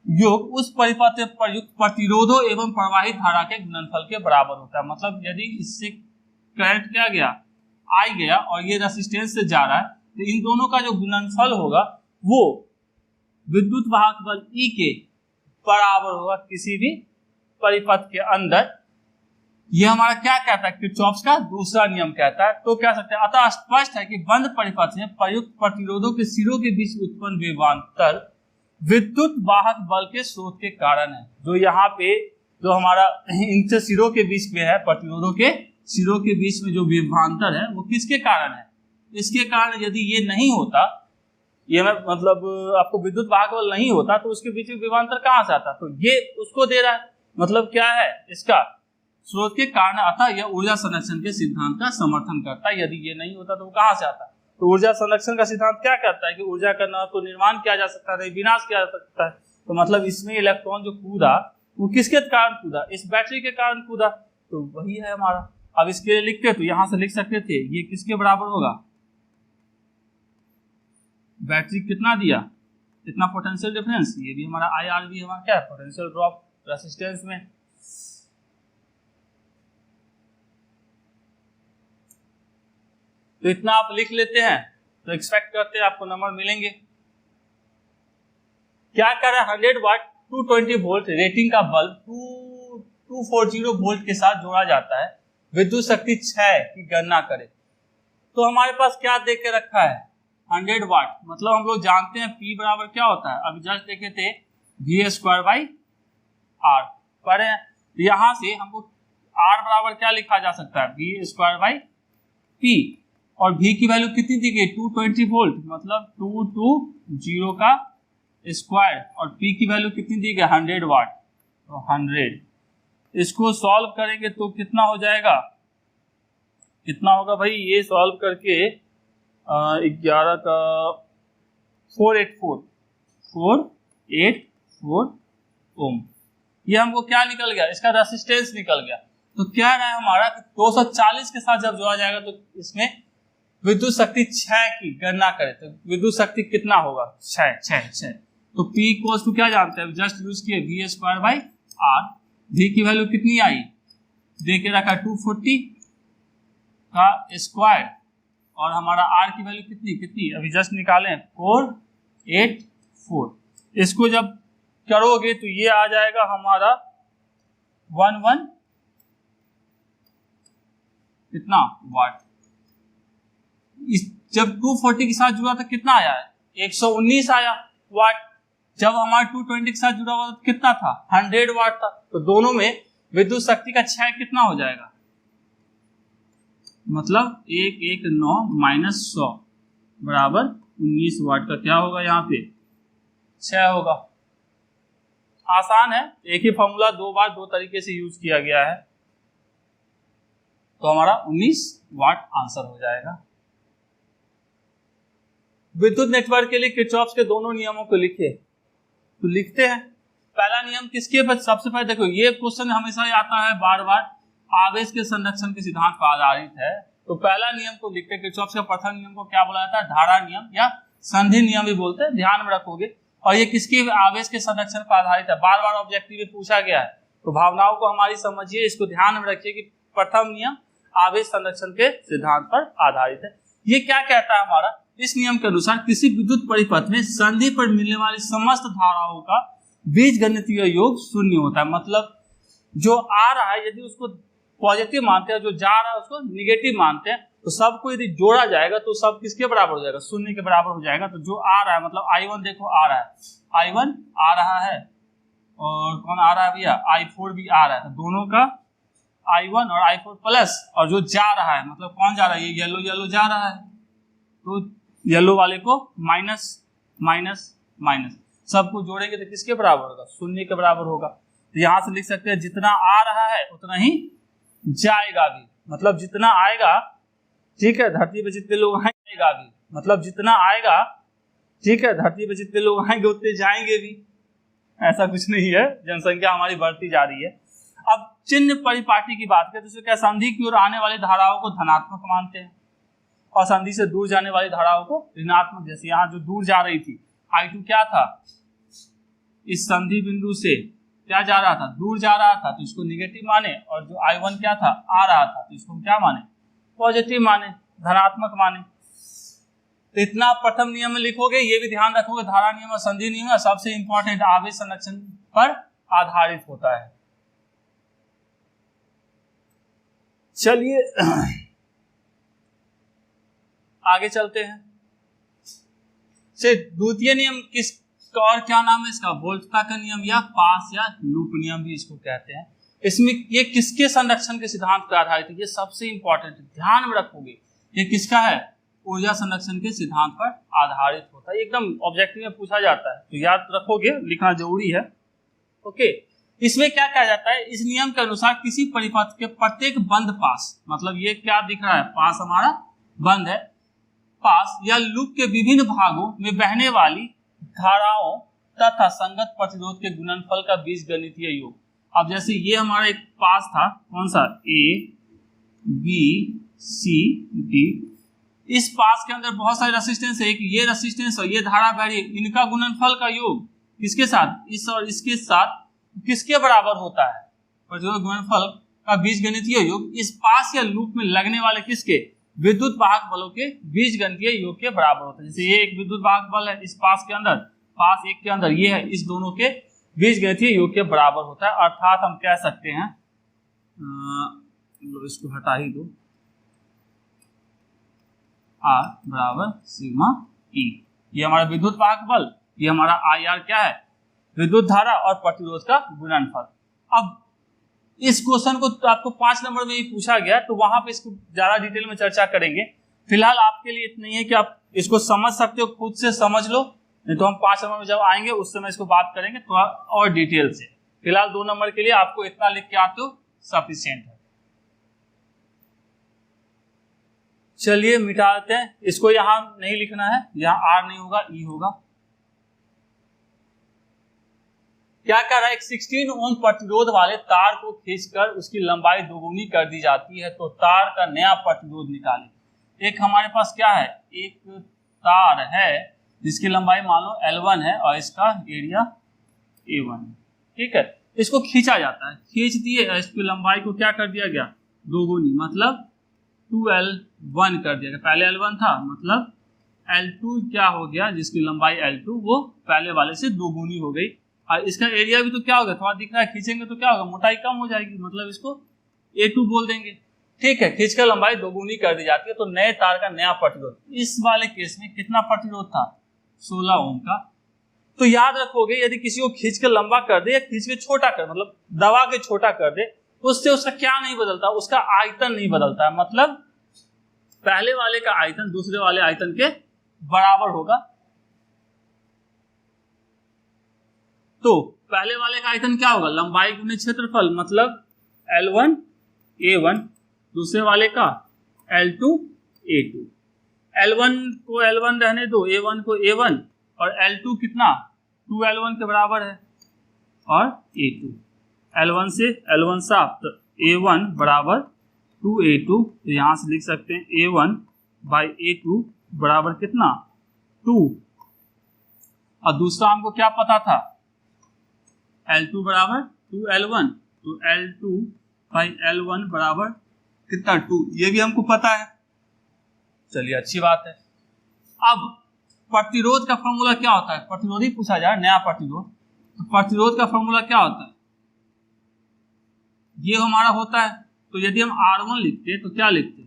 योग उस परिपथ में प्रयुक्त प्रतिरोधों एवं प्रवाहित धारा के गुणनफल के बराबर होता है। मतलब यदि इससे करंट क्या गया, आई गया, और ये रेसिस्टेंस से जा रहा है, तो इन दोनों का जो गुणनफल होगा वो विद्युत वाहक बल E के बराबर होगा किसी भी परिपथ के अंदर। ये हमारा क्या कहता है, किरचॉफ का दूसरा नियम कहता है। तो कह सकते हैं अतः स्पष्ट है कि बंद परिपथ में प्रयुक्त प्रतिरोधों के सिरों के बीच उत्पन्न विभवांतर विद्युत वाहक बल के स्रोत के कारण है। जो यहाँ पे जो हमारा इनसे सिरों के बीच में है, प्रतिरोधों के सिरों के बीच में जो विभवांतर है वो किसके कारण है, इसके कारण। यदि ये नहीं होता, ये मतलब आपको विद्युत वाहक बल नहीं होता, तो उसके बीच में विभवांतर कहाँ से आता। तो ये उसको दे रहा है, मतलब क्या है इसका स्रोत के कारण। अतः यह ऊर्जा संरक्षण के सिद्धांत का समर्थन करता है। यदि ये नहीं होता तो वो कहाँ से आता। तो ऊर्जा संरक्षण का सिद्धांत क्या कहता है कि ऊर्जा का न तो निर्माण किया जा सकता है, विनाश किया जा सकता है। तो मतलब इसमें इलेक्ट्रॉन जो कूदा वो किसके कारण कूदा, इस बैटरी के कारण कूदा। तो वही है हमारा। अब इसके लिए लिखते तो यहां से लिख सकते थे, ये किसके बराबर होगा, बैटरी कितना दिया, इतना पोटेंशियल डिफरेंस। ये भी हमारा IRV हमारा क्या है, पोटेंशियल ड्रॉप रेसिस्टेंस में। तो इतना आप लिख लेते हैं, तो एक्सपेक्ट करते हैं आपको नंबर मिलेंगे। क्या कर रहा है, 100 वाट 220 वोल्ट रेटिंग का बल्ब 240 वोल्ट के साथ जोड़ा जाता है, विद्युत शक्ति 6 की गणना करें। तो हमारे पास क्या दे के रखा है, 100 वाट। मतलब हम लोग जानते हैं P बराबर क्या होता है, अभी जस्ट देखे थे V²/R पढ़े हैं। तो यहां से हमको R बराबर क्या लिखा जा सकता है, V²/P। और V की वैल्यू कितनी दी गई, 220 वोल्ट, मतलब 220 का स्क्वायर, और P की वैल्यू कितनी दी गई, 100 वाट। तो 100 इसको सॉल्व करेंगे तो कितना हो जाएगा, कितना होगा भाई, ये सॉल्व करके 11 का 484 ओम। ये हमको क्या निकल गया, इसका रेसिस्टेंस निकल गया। तो क्या रहा है हमारा 240 के साथ जब जोड़ा जाएगा तो इसमें विद्युत शक्ति 6 की गणना करें तो विद्युत शक्ति कितना होगा, 6। तो P इक्वल्स टू क्या जानते हैं, जस्ट यूज किए V²/R। V की वैल्यू कितनी आई, दे के रखा 240 का स्क्वायर, और हमारा R की वैल्यू कितनी अभी जस्ट निकालें 484। इसको जब करोगे तो ये आ जाएगा हमारा 11 कितना वाट। जब 240 के साथ जुड़ा था कितना आया है, 119 आया वाट। जब हमारा 220 के साथ जुड़ा हुआ तो कितना था, 100 वाट था। तो दोनों में विद्युत शक्ति का 6 कितना हो जाएगा, मतलब 119 -100 बराबर 19 वाट का क्या होगा, यहाँ पे 6 होगा। आसान है, एक ही फॉर्मूला 2 बार 2 तरीके से यूज किया गया है। तो हमारा 19 वाट आंसर हो जाएगा। विद्युत नेटवर्क के लिए किरचॉफ के दोनों नियमों को लिखिए। तो लिखते हैं, पहला नियम किसके पर, सबसे पहले देखो ये क्वेश्चन हमेशा आता है बार बार, आवेश के संरक्षण के सिद्धांत पर आधारित है। तो पहला नियम को लिखते हैं, किरचॉफ के प्रथम नियम को क्या बोला जाता है, धारा नियम या संधि नियम भी बोलते हैं, ध्यान में रखोगे। और ये किसके आवेश के संरक्षण पर आधारित है, बार बार ऑब्जेक्टिव में पूछा गया है। तो भावनाओं को हमारी समझिए, इसको ध्यान में रखिए कि प्रथम नियम आवेश संरक्षण के सिद्धांत पर आधारित है। ये क्या कहता है हमारा, इस नियम के अनुसार किसी विद्युत परिपथ में संधि पर मिलने वाली समस्त धाराओं का बीजगणितीय योग शून्य होता है। मतलब जो आ रहा है यदि उसको पॉजिटिव मानते हैं, जो जा रहा है उसको निगेटिव मानते हैं, तो सबको यदि जोड़ा जाएगा तो सब किसके बराबर हो जाएगा, शून्य के बराबर हो जाएगा। तो जो आ रहा है, मतलब I1 देखो आ रहा है, I1 आ रहा है, और कौन आ रहा है भैया, I4 भी आ रहा है। तो दोनों का I1 और I4 प्लस, और जो जा रहा है मतलब कौन जा रहा है, ये येलो जा रहा है, तो येलो वाले को माइनस माइनस माइनस, सबको जोड़ेंगे तो किसके बराबर होगा, शून्य के बराबर होगा। तो यहां से लिख सकते हैं जितना आ रहा है उतना ही जाएगा भी, मतलब जितना आएगा, ठीक है, धरती पे जितने लोग आएगा भी, मतलब जितना आएगा, ठीक है, धरती पे जितने लोग आएंगे उतने जाएंगे भी, ऐसा कुछ नहीं है, जनसंख्या हमारी बढ़ती जा रही है। अब चिन्ह परिपाटी की बात करें तो क्या, संधि की ओर आने वाली धाराओं को धनात्मक मानते हैं और संधि से दूर जाने वाली धाराओं को ऋणात्मक। जैसे यहाँ जो दूर जा रही थी I2 क्या था, इस संधि बिंदु से क्या जा रहा था, दूर जा रहा था, तो इसको निगेटिव माने, और जो I1 क्या था, आ रहा था, तो इसको क्या माने, पॉजिटिव माने, धनात्मक माने। तो इतना प्रथम नियम में लिखोगे, ये भी ध्यान रखोगे, धारा नियम और संधि नियम सबसे इंपॉर्टेंट आवेश संरक्षण पर आधारित होता है। चलिए आगे चलते हैं। से द्वितीय नियम किस और क्या नाम है इसका, वोल्टता का नियम या पास या लूप नियम भी इसको कहते हैं। इसमें ये किसके संरक्षण के सिद्धांत पर आधारित है, ये सबसे इंपॉर्टेंट ध्यान में रखोगे, ये किसका है, ऊर्जा संरक्षण के सिद्धांत पर आधारित होता है। एकदम ऑब्जेक्टिव में पूछा जाता है, तो याद रखोगे, लिखना जरूरी है। ओके, इसमें क्या कहा जाता है, इस नियम के अनुसार किसी परिपथ के प्रत्येक बंद पास, मतलब ये क्या दिख रहा है, पास हमारा बंद है, पास या लूप के विभिन्न भागों में बहने वाली धाराओं तथा संगत प्रतिरोध के गुणनफल का बीजगणितीय योग। अब जैसे ये हमारा एक पास था, कौन सा, A B C D, इस पास के अंदर बहुत सारे रेसिस्टेंस है, एक ये रेसिस्टेंस और ये धारा बह रही है, इनका गुणनफल का योग किसके साथ, इस और इसके साथ किसके बराबर होता है, प्रतिरोध गुणनफल का बीजगणितीय योग इस पास या लूप में लगने वाले किसके, विद्युत वाहक बलों के बीजगणितीय योग के बराबर होता है। जैसे ये एक विद्युत वाहक बल है इस पास के अंदर, पास एक के अंदर ये है, इस दोनों के बीजगणितीय योग के बराबर होता है। अर्थात हम कह सकते हैं, इसको हटा ही दो, R बराबर सिग्मा E, ये हमारा विद्युत वाहक बल, ये हमारा IR क्या है, विद्युत धारा और प्रतिरोध का गुणनफल। अब इस क्वेश्चन को तो आपको 5 नंबर में ही पूछा गया, तो वहां पे इसको ज्यादा डिटेल में चर्चा करेंगे। फिलहाल आपके लिए इतना ही है कि आप इसको समझ सकते हो, खुद से समझ लो, नहीं तो हम 5 नंबर में जब आएंगे उस समय इसको बात करेंगे थोड़ा और डिटेल से। फिलहाल 2 नंबर के लिए आपको इतना लिख के आते हो सफिशिएंट है। चलिए मिटाते हैं इसको, यहां नहीं लिखना है, यहां R नहीं होगा, E होगा। क्या कर रहा है, एक 16 ओम प्रतिरोध वाले तार को खींचकर उसकी लंबाई दोगुनी कर दी जाती है, तो तार का नया प्रतिरोध निकालें। एक हमारे पास क्या है, एक तार है जिसकी लंबाई मान लो L1 है और इसका एरिया A1 है, ठीक है, इसको खींचा जाता है, खींच दिए, इसकी लंबाई को क्या कर दिया गया, दोगुनी, मतलब 2L1 कर दिया गया। पहले L1 था, मतलब L2 क्या हो गया, जिसकी लंबाई L2 वो पहले वाले से दोगुनी हो गई। और इसका एरिया भी तो क्या होगा, थोड़ा दिख रहा है, खींचेंगे तो क्या होगा, मोटाई कम हो जाएगी, मतलब इसको A2 बोल देंगे, ठीक है, खींचकर लंबाई दोगुनी कर दी जाती है। तो नए तार का नया प्रतिरोध, इस वाले केस में कितना प्रतिरोध था, 16 ओम का। तो याद रखोगे, यदि किसी को खींचकर लंबा कर दे या खींच के छोटा कर, मतलब दबा के छोटा कर दे, तो उससे उसका क्या नहीं बदलता, उसका आयतन नहीं बदलता है, मतलब पहले वाले का आयतन दूसरे वाले आयतन के बराबर होगा। तो पहले वाले का आयतन क्या होगा, लंबाई गुने क्षेत्रफल, मतलब L1 A1, दूसरे वाले का L2 A2। L1 को L1 रहने दो, A1 को A1, और L2 कितना 2L1 के बराबर है, और A2 L1 से L1 साफ, तो A1 बराबर 2A2, तो यहां से लिख सकते हैं A1 बाई A2 बराबर कितना 2। और दूसरा हमको क्या पता था, L2 बराबर 2L1, तो L2 बाई L1 बराबर कितना 2, ये भी हमको पता है। चलिए अच्छी बात है। अब प्रतिरोध का फॉर्मूला क्या होता है, प्रतिरोध ही पूछा जाए, नया प्रतिरोध, तो प्रतिरोध का फॉर्मूला क्या होता है, ये हमारा होता है। तो यदि हम R1 लिखते तो क्या लिखते,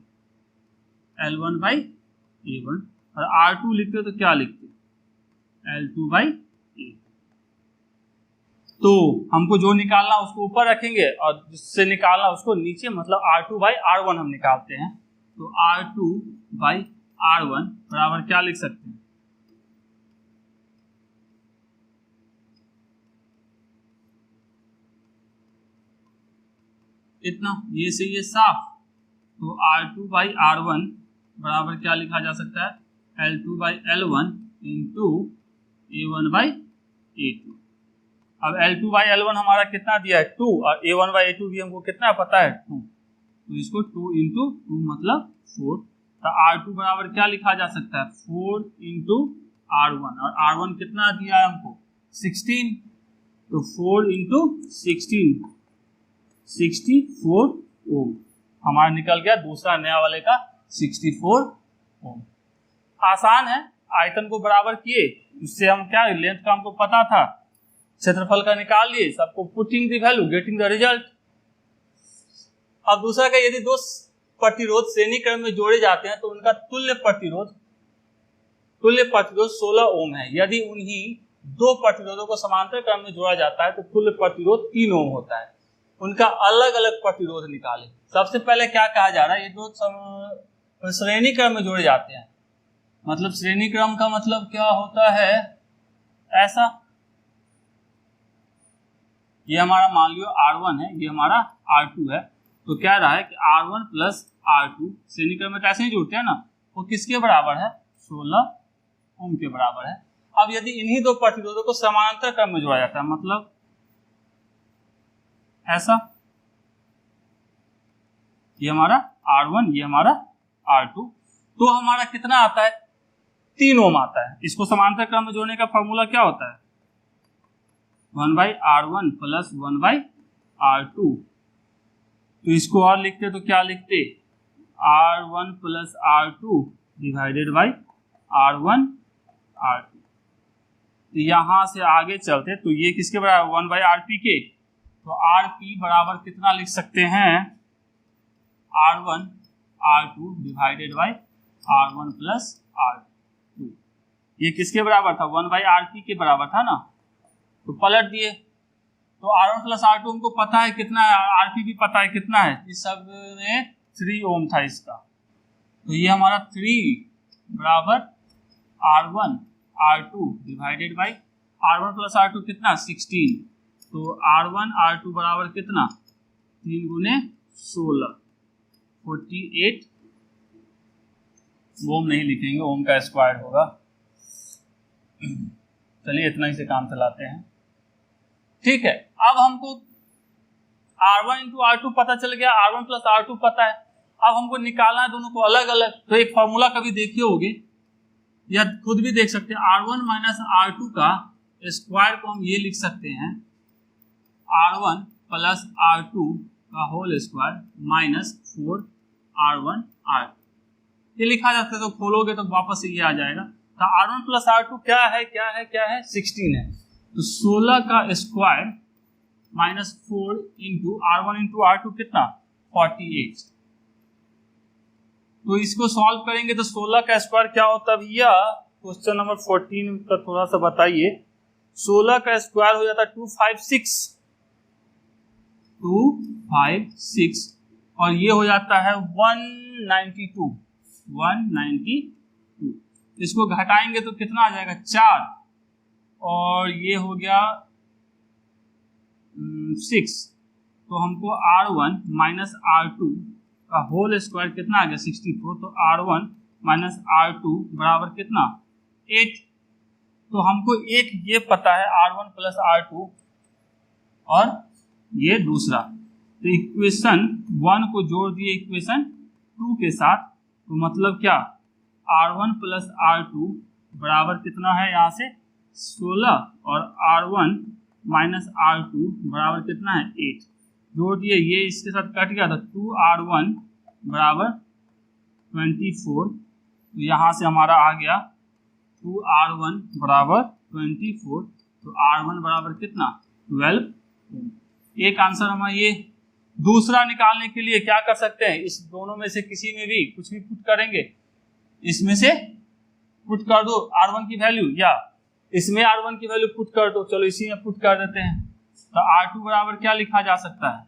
L1 बाई A1, और R2 लिखते तो क्या लिखते, L2 बाई A। तो हमको जो निकालना उसको ऊपर रखेंगे और जिससे निकालना उसको नीचे, मतलब R2 बाई R1 हम निकालते हैं। तो R2 बाई R1 बराबर क्या लिख सकते हैं, इतना, ये से ये साफ। तो R2 बाई R1 बराबर क्या लिखा जा सकता है, L2 by L1 into A1 by A2। अब L2 बाई L1 हमारा कितना दिया है 2, और A1 बाई A2 भी हमको कितना पता है 2, तो इसको 2 इंटू 2 मतलब 4। तो R2 बराबर क्या लिखा जा सकता है 4 इंटू R1, और R1 कितना दिया है हमको 16, तो 4 इंटू 16 64 ओम हमारा निकल गया दूसरा नया वाले का 64 ओम। आसान है, आयतन को बराबर किए, इससे हम क्या लेंथ का हमको पता था, क्षेत्रफल का निकाल लिए, सबको putting the value getting the result. अब दूसरा का, यदि दो प्रतिरोध श्रेणी क्रम में जोड़े जाते हैं तो उनका तुल्य प्रतिरोध 16 ओम है। यदि उन्हीं दो प्रतिरोधों को समांतर क्रम में जोड़ा जाता है तो तुल्य प्रतिरोध 3 ओम होता है। उनका अलग अलग प्रतिरोध निकाले। सबसे पहले क्या कहा जा रहा है, ये दो श्रेणी क्रम में जोड़े जाते हैं, मतलब श्रेणी क्रम का मतलब क्या होता है, ऐसा, ये हमारा मान लियो R1 है, ये हमारा R2 है, तो क्या रहा है कि R1 प्लस R2 श्रेणी क्रम में कैसे ही जोड़ते हैं ना, वो किसके बराबर है 16 ओम के बराबर है। अब यदि इन्हीं दो प्रतिरोधों को समानांतर क्रम में जोड़ा जाता है, मतलब ऐसा, ये हमारा R1 ये हमारा R2, तो हमारा कितना आता है 3 ओम आता है। इसको समांतर क्रम में जोड़ने का फॉर्मूला क्या होता है 1/R1 प्लस 1/R2। तो इसको और लिखते तो क्या लिखते R1 plus R2 divided by R1 R2। तो यहां से आगे चलते तो ये किसके बराबर 1/RP के, तो RP बराबर कितना लिख सकते हैं R1 R2 divided by R1 plus R2। ये किसके बराबर था 1/RP के बराबर था ना, तो पलट दिए, तो R1 प्लस R2 हमको पता है कितना है, RP भी पता है कितना है, इस सब में 3 ओम था इसका, तो ये हमारा 3 बराबर R1 R2 divided by R1 plus R2 कितना 16, तो R1 R2 बराबर कितना 3 गुने 16 48 ओम नहीं लिखेंगे, ओम का स्क्वायर होगा। चलिए इतना ही से काम चलाते हैं, ठीक है। अब हमको R1 इंटू R2 पता चल गया, R1 प्लस R2 पता है, अब हमको निकालना है दोनों को अलग अलग। तो एक फॉर्मूला कभी देखे होगे या खुद भी देख सकते हैं, R1 माइनस R2 का स्क्वायर को हम ये लिख सकते हैं R1 प्लस R2 का whole square minus 4R1 R2, ये लिखा जाता है। तो खोलोगे तो वापस ये आ जाएगा। तो R1 प्लस R2 क्या है 16 है, तो 16 का square minus 4 into R1 into R2 कितना 48। तो इसको सॉल्व करेंगे तो 16 का स्क्वायर क्या होता है भैया, क्वेश्चन नंबर 14 का थोड़ा सा बताइए। 16 का स्क्वायर हो जाता है 256 और ये हो जाता है 192। इसको घटाएंगे तो कितना आ जाएगा 4 और ये हो गया 6, तो हमको R1 माइनस R2 का होल स्क्वायर कितना आ गया 64, तो R1 माइनस R2 बराबर कितना 8। तो हमको एक ये पता है R1 प्लस R2 और ये दूसरा, तो इक्वेशन 1 को जोड़ दिए इक्वेशन 2 के साथ, तो मतलब क्या R1 प्लस R2 बराबर कितना है यहाँ से 16 और R1 माइनस R2 बराबर कितना है 8, जोड़ दिए, ये इसके साथ कट गया था 2R1 बराबर 24, तो यहाँ से हमारा आ गया 2R1 बराबर 24, तो R1 बराबर कितना 12। एक आंसर हमारा ये। दूसरा निकालने के लिए क्या कर सकते हैं, इस दोनों में से किसी में भी कुछ भी पुट करेंगे, इसमें से पुट कर दो R1 की वैल्यू या इसमें R1 की वैल्यू पुट कर दो, चलो इसी में पुट कर देते हैं। तो R2 बराबर क्या लिखा जा सकता है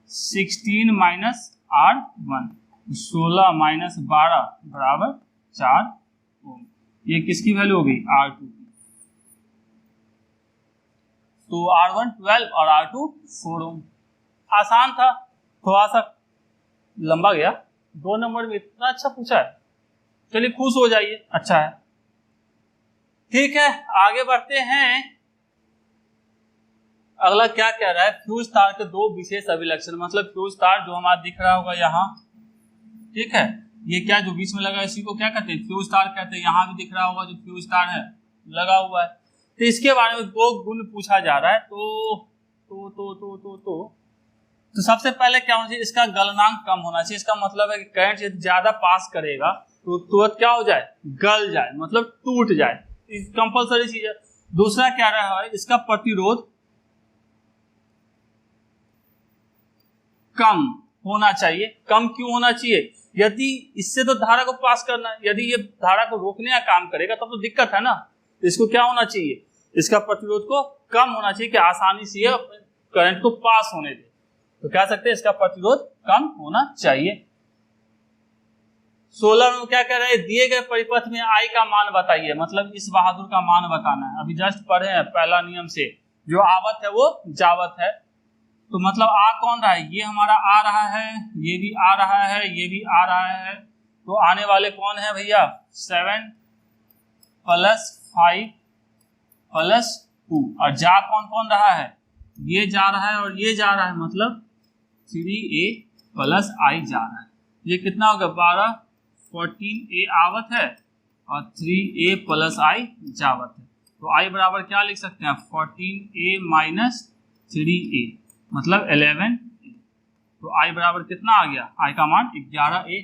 16 माइनस R1, 16 माइनस 12 बराबर 4 ओम। ये किसकी वैल्यू हो गई? R2 की। तो R1 12 और R2 4 ओम। आसान था, थोड़ा सा लंबा गया, 2 नंबर में इतना अच्छा पूछा है, चलिए खुश हो जाइए, अच्छा है। ठीक है, आगे बढ़ते हैं। अगला क्या कह रहा है? फ्यूज तार के 2 विशेष अभिलक्षण, मतलब फ्यूज तार जो हमारा दिख रहा होगा यहाँ, ठीक है, ये क्या जो बीच में लगा है इसी को क्या कहते हैं? फ्यूज तार कहते हैं। यहाँ भी दिख रहा होगा जो फ्यूज तार है लगा हुआ है। तो इसके बारे में 2 गुण पूछा जा रहा है। तो सबसे पहले क्या होना चाहिए? इसका गलनांक कम होना चाहिए। इसका मतलब है कि करंट यदि ज्यादा पास करेगा तो तुरंत क्या हो जाए? गल जाए, मतलब टूट जाए। कंपलसरी चीज है। दूसरा क्या रहा है? इसका प्रतिरोध कम होना चाहिए। कम क्यों होना चाहिए? यदि इससे तो धारा को पास करना है, यदि ये धारा को रोकने का काम करेगा तब तो दिक्कत है ना। इसको क्या होना चाहिए? इसका प्रतिरोध को कम होना चाहिए कि आसानी से ये करंट को पास होने दे। तो कह सकते हैं इसका प्रतिरोध कम होना चाहिए। 16 में क्या कह रहे हैं? दिए गए परिपथ में आई का मान बताइए, मतलब इस बहादुर का मान बताना है। अभी जस्ट पढ़े हैं पहला नियम से, जो आवत है वो जावत है। तो मतलब आ कौन रहा है? ये हमारा आ रहा है, ये भी आ रहा है, ये भी आ रहा है। तो आने वाले कौन है भैया? 7 + 5 + 2। और जा कौन कौन रहा है? ये जा रहा है और ये जा रहा है, मतलब 3a + i जा रहा है। ये कितना होगा? 12 14a आवत है और 3a + i जावत है। तो i बराबर क्या लिख सकते हैं? 14a - 3a, मतलब 11a। तो i बराबर कितना आ गया? i का मान 11a।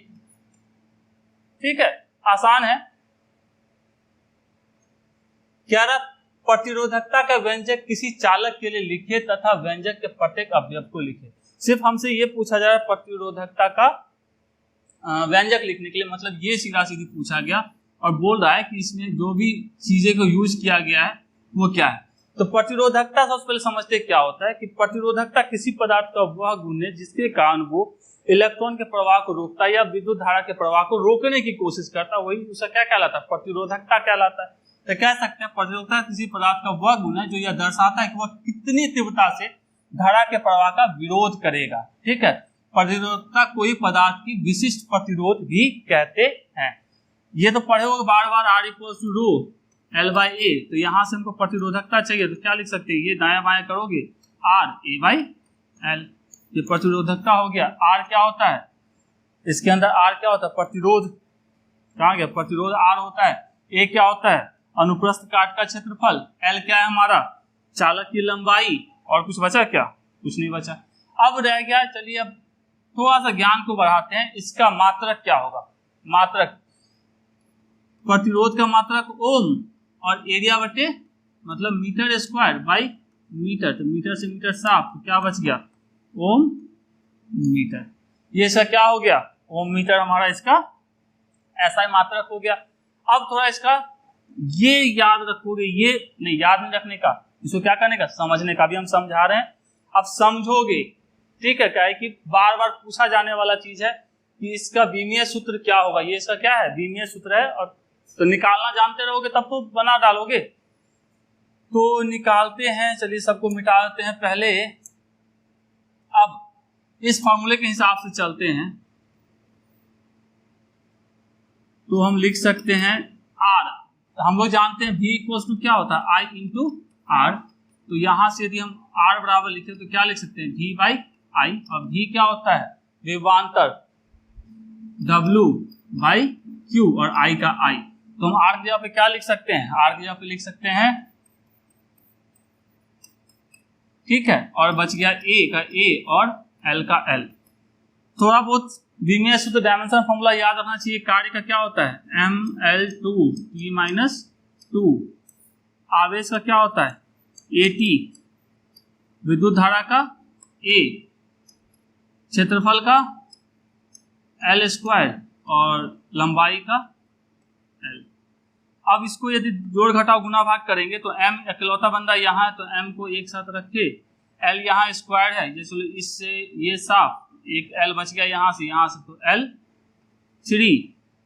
ठीक है, आसान है। क्या रहा? प्रतिरोधकता का व्यंजक किसी चालक के लिए लिखे तथा व्यंजक के प्रत्येक अवयव को लिखे। सिर्फ हमसे ये पूछा जा रहा है प्रतिरोधकता का व्यंजक लिखने के लिए, मतलब ये सीधा सीधी पूछा गया और बोल रहा है कि इसमें जो भी चीजें को यूज किया गया है वो क्या है। तो प्रतिरोधकता सबसे पहले समझते क्या होता है कि प्रतिरोधकता किसी पदार्थ का वह गुण है जिसके कारण वो इलेक्ट्रॉन के प्रवाह को रोकता है या विद्युत धारा के प्रवाह को रोकने की कोशिश करता है, वही उसका क्या कहलाता है? प्रतिरोधकता कहलाता है। तो कह सकते हैं प्रतिरोधकता किसी पदार्थ का वह गुण है जो यह दर्शाता है कि वह कितनी तीव्रता से धारा के प्रवाह का विरोध करेगा। ठीक है, प्रतिरोधकता कोई पदार्थ की विशिष्ट प्रतिरोध भी कहते हैं। ये तो पढ़े होगे बार बार, R = L/A। तो यहां से हमको प्रतिरोधकता चाहिए तो क्या लिख सकते हैं? ये दाएं बाएं करोगे RA/L, ये प्रतिरोधकता हो गया। R क्या होता है? इसके अंदर R क्या होता है? प्रतिरोध। कहां गया? प्रतिरोध R होता है। A क्या होता है? अनुप्रस्थ काट का क्षेत्रफल। L क्या है हमारा? चालक की लंबाई। और कुछ बचा क्या? कुछ नहीं बचा। अब रह गया, चलिए अब थोड़ा सा ज्ञान को बढ़ाते हैं। इसका मात्रक क्या होगा? मात्रक, प्रतिरोध का मात्रक ओम और एरिया बटे मतलब मीटर स्क्वायर बाई मीटर। तो मीटर से मीटर साफ, तो क्या बच गया? ओम मीटर। ये इसका क्या हो गया? ओम मीटर हमारा इसका ऐसा ही मात्रक हो गया। अब थोड़ा इसका ये याद रखोगे, ये नहीं याद नहीं रखने का, इसको क्या करने का? समझने का। भी हम समझा रहे हैं, अब समझोगे। ठीक है, क्या है कि बार बार पूछा जाने वाला चीज है कि इसका विमीय सूत्र क्या होगा। ये इसका क्या है? विमीय सूत्र है। और तो निकालना जानते रहोगे तब तो बना डालोगे। तो निकालते हैं, चलिए सबको मिटा देते हैं पहले। अब इस फॉर्मूले के हिसाब से चलते हैं तो हम लिख सकते हैं R। हम लोग जानते हैं V = क्या होता है? I × R। तो यहां से यदि हम R बराबर लिखें तो क्या लिख सकते हैं? V/I। और V क्या होता है? विभवांतर W/Q और I का I। तो हम R की जगह पे क्या लिख सकते हैं? R की जगह पे लिख सकते हैं, ठीक है, और बच गया A का A और L का L। थोड़ा बहुत विमीय सूत्र डायमेंशन फॉर्मूला याद रखना चाहिए। कार्य का क्या होता है? mL2T-2। आवेश का क्या होता है? AT। विद्युत धारा का A। क्षेत्रफल का L² और लंबाई का L। अब इसको यदि जोड़ घटाव गुना भाग करेंगे तो m इकलौता बंदा यहाँ है तो m को एक साथ रखे, L यहाँ स्क्वायर है, जैसे इससे ये साफ, एक L बच गया यहाँ से तो L3।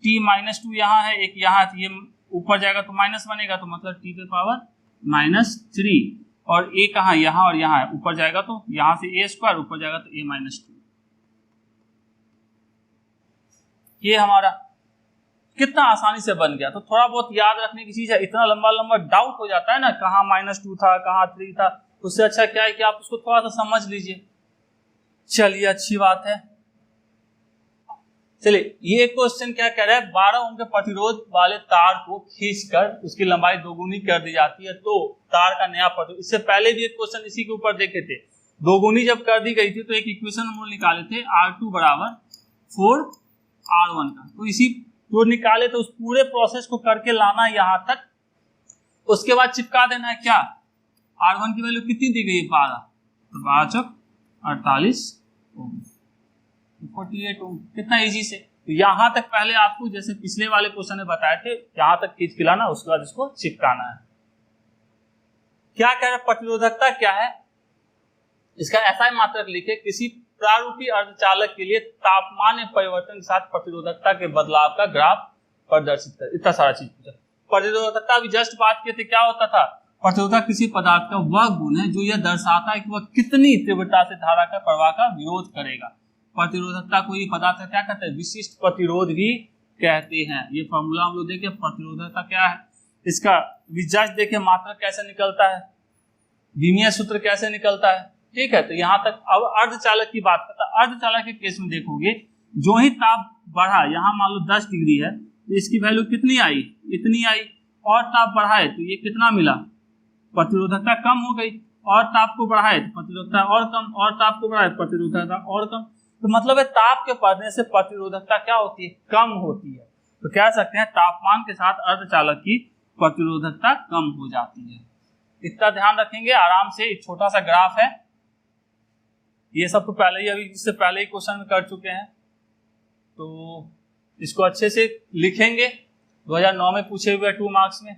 t-2 यहाँ है, एक यहाँ, ये ऊपर जाएगा तो माइनस बनेगा, तो मतलब t पे पावर -3, और a कहाँ, यहाँ और यहाँ है, ऊपर जाएगा तो यहाँ से a², ऊपर जाएगा तो a-2। ये हमारा कितना आसानी से बन गया। तो थोड़ा बहुत याद रखने की चीज है, इतना लंबा लंबा डाउट हो जाता है ना, कहाँ -2 था, कहाँ 3 था, उससे अच्छा क्या है कि आप उसको थोड़ा सा समझ लीजिए। चलिए, अच्छी बात है। चलिए, ये क्वेश्चन क्या कह रहा है, 12 ओम के प्रतिरोध वाले तार को खींचकर उसकी लंबाई दोगुनी कर दी जाती है तो तार का नया प्रतिरोध। इससे पहले भी एक क्वेश्चन इसी के ऊपर देखे थे, दोगुनी जब कर दी गई थी तो एक इक्वेशन हम लोग निकाले थे, R2 बराबर 4R1 का। तो इसी जो निकाले तो उस पूरे प्रोसेस को करके लाना यहाँ तक, उसके बाद चिपका देना है क्या, R1 की वैल्यू कितनी दी गई है, 12, तो 12 चौक 48 ओम, 48 ओम। कितना इजी से। तो यहाँ तक पहले आपको जैसे पिछले वाले क्वेश्चन में बताए थे, यहाँ तक खींच के लाना, उसके बाद इसको चिपकाना है। क्या कह रहे, प्रतिरोधकता क्या है, इसका ऐसा ही मात्रक लिखे, किसी प्रारूपी अर्धचालक के लिए तापमान में परिवर्तन के साथ प्रतिरोधकता के बदलाव का ग्राफ प्रदर्शित कर। इतना सारा चीज पूछा। प्रतिरोधकता भी जस्ट बात किए थे, क्या होता था, प्रतिरोधकता किसी पदार्थ का वह गुण है जो यह दर्शाता है कि वह कितनी तीव्रता से धारा का प्रवाह का विरोध करेगा। प्रतिरोधकता को ये पदार्थ का क्या कहते हैं, विशिष्ट प्रतिरोध भी कहते हैं। ये फॉर्मूला हम लोग देखे, प्रतिरोधकता क्या है, इसका जस्ट देखे मात्रक कैसे निकलता है, विमीय सूत्र कैसे निकलता है, ठीक है। तो यहाँ तक। अब अर्धचालक की बात करता है। अर्धचालक के केस में देखोगे, जो ही ताप बढ़ा, यहाँ मान लो 10 डिग्री है तो इसकी वैल्यू कितनी आई, इतनी आई, और ताप बढ़ाए तो ये कितना मिला, प्रतिरोधकता कम हो गई, और ताप को बढ़ाए तो प्रतिरोधकता और कम, और ताप को बढ़ाए प्रतिरोधकता और कम। तो मतलब है ताप के बढ़ने से प्रतिरोधकता क्या होती है, कम होती है। तो कह सकते हैं तापमान के साथ अर्धचालक की प्रतिरोधकता कम हो जाती है। इतना ध्यान रखेंगे आराम से। एक छोटा सा ग्राफ है, ये सब तो पहले ही, अभी इससे पहले ही क्वेश्चन में कर चुके हैं, तो इसको अच्छे से लिखेंगे। 2009 में पूछे हुए 2 मार्क्स में।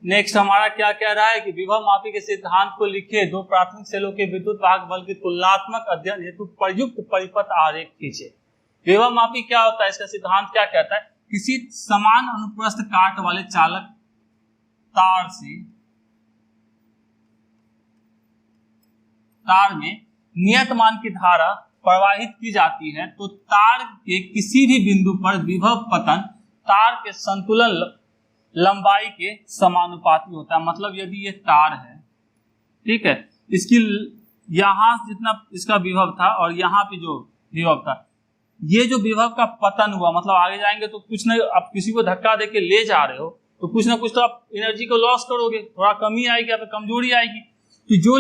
नेक्स्ट हमारा क्या कह रहा है कि विभव मापी के सिद्धांत को लिखे, 2 प्राथमिक सेलों के विद्युत वाहक बल की तुलनात्मक अध्ययन हेतु प्रयुक्त परिपथ आरेख खींचे। विभव मापी क्या होता है, इसका सिद्धांत क्या कहता है, किसी समान अनुप्रस्थ काट वाले चालक तार में नियत मान की धारा प्रवाहित की जाती है तो तार के किसी भी बिंदु पर विभव पतन तार के संतुलन लंबाई के समानुपाती होता है। मतलब यदि ये तार है, ठीक है, इसकी यहां जितना इसका विभव था और यहाँ पे जो विभव था, ये जो विभव का पतन हुआ, मतलब आगे जाएंगे तो कुछ नहीं, आप किसी को धक्का देके ले जा रहे हो तो कुछ ना कुछ तो आप एनर्जी को लॉस करोगे, थोड़ा कमी आएगी या तो कमजोरी आएगी। तो जो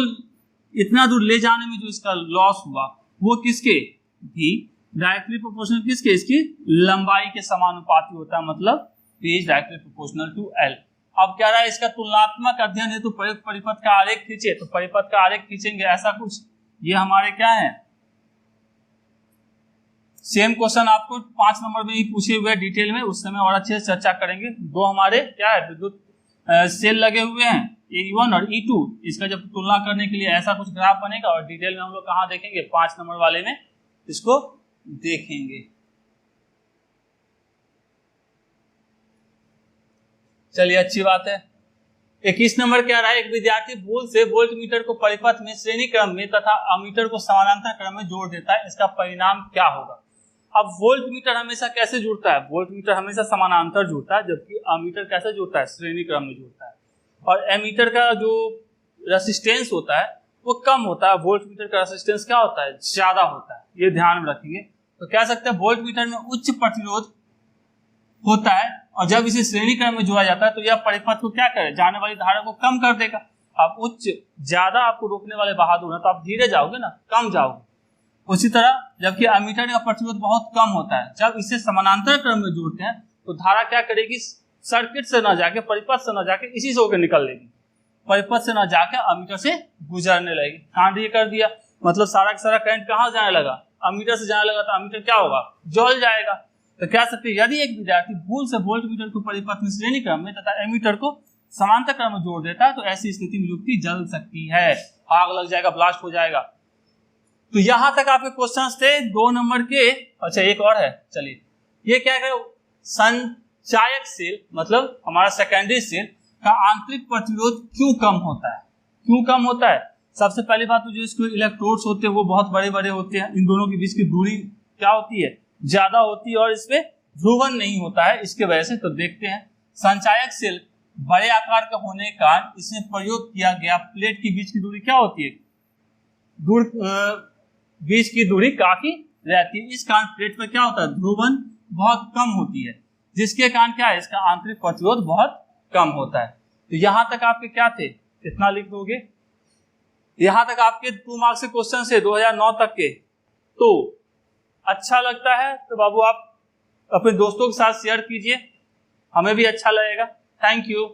इतना दूर ले जाने में जो इसका लॉस हुआ वो किसके भी डायरेक्टली प्रोपोर्शनल, किसके, इसकी लंबाई के समानुपाती होता है। मतलब is directly proportional to L. अब क्या रहा है, इसका तुलनात्मक अध्ययन है तो प्रयुक्त परिपथ का आरेख खींचे। तो परिपथ का आरेख खींचेंगे ऐसा कुछ, ये हमारे क्या है, सेम क्वेश्चन आपको 5 नंबर में ही पूछे हुए डिटेल में, उस समय और अच्छे से चर्चा करेंगे। 2 हमारे क्या है, विद्युत सेल लगे हुए हैं, E1 और E2। इसका जब तुलना करने के लिए ऐसा कुछ ग्राफ बनेगा और डिटेल में हम लोग कहाँ देखेंगे, 5 नंबर वाले में इसको देखेंगे। चलिए, अच्छी बात है। 21 नंबर क्या रहा है, एक विद्यार्थी भूल से वोल्ट मीटर को परिपथ में श्रेणी क्रम में तथा अमीटर को समानांतर क्रम में जोड़ देता है, इसका परिणाम क्या होगा। अब वोल्ट मीटर हमेशा कैसे जुड़ता है, वोल्ट मीटर हमेशा समानांतर जुड़ता है, जबकि अमीटर कैसे जुड़ता है, श्रेणी क्रम में जुड़ता है। और एमीटर का जो रेसिस्टेंस होता है वो कम होता है, वोल्ट मीटर का रेसिस्टेंस क्या होता है, ज्यादा होता है। ये ध्यान में रखिए। तो कह सकते हैं वोल्ट मीटर में उच्च प्रतिरोध होता है, और जब इसे श्रेणी क्रम में जोड़ा जाता है तो यह परिपथ को क्या करे, जाने वाली धारा को कम कर देगा। अब उच्च ज्यादा आपको रोकने वाले बहादुर है तो आप धीरे जाओगे ना, कम जाओगे। उसी तरह जबकि अमीटर का प्रतिरोध बहुत कम होता है, जब इसे समानांतर क्रम में जोड़ते हैं तो धारा क्या करेगी, सर्किट से न जाके, परिपथ से न जाके इसी से होकर निकल लेगी, परिपथ से न जाके अमीटर से गुजरने लगेगी। कांड ये कर दिया, मतलब सारा का सारा करंट कहाँ जाने लगा, अमीटर से जाने लगा, तो अमीटर क्या होगा, जल जाएगा। तो कह सकते हैं यदि एक विद्यार्थी भूल से वोल्ट मीटर को परिपथ में श्रेणी क्रम में तथा एमीटर को समांतर क्रम में जोड़ देता है तो ऐसी स्थिति में युक्ति जल सकती है, आग लग जाएगा, ब्लास्ट हो जाएगा। तो यहां तक आपके क्वेश्चंस थे 2 नंबर के। अच्छा, एक और है, चलिए ये क्या है, संचायक सेल मतलब हमारा सेकेंडरी सेल का आंतरिक प्रतिरोध क्यों कम होता है? क्यों कम होता है? सबसे पहली बात तो जो इसके इलेक्ट्रोड्स होते हैं वो बहुत बड़े बड़े होते हैं, इन दोनों के बीच की दूरी क्या होती है, ज्यादा होती है, और इसमें ध्रुवन नहीं होता है इसके वजह से। तो देखते हैं, संचायक सेल बड़े आकार का होने के कारण इसमें प्रयोग किया गया प्लेट के बीच की दूरी क्या होती है, बीच की दूरी काफी रहती है। इस कारण प्लेट पर क्या होता है, ध्रुवन बहुत कम होती है, जिसके कारण क्या है, इसका आंतरिक प्रतिरोध बहुत कम होता है। तो यहां तक आपके क्या थे, कितना लिख दोगे, यहां तक आपके 2 मार्क्स के क्वेश्चन से 2009 तक के। तो अच्छा लगता है तो बाबू आप अपने दोस्तों के साथ शेयर कीजिए, हमें भी अच्छा लगेगा। Thank you.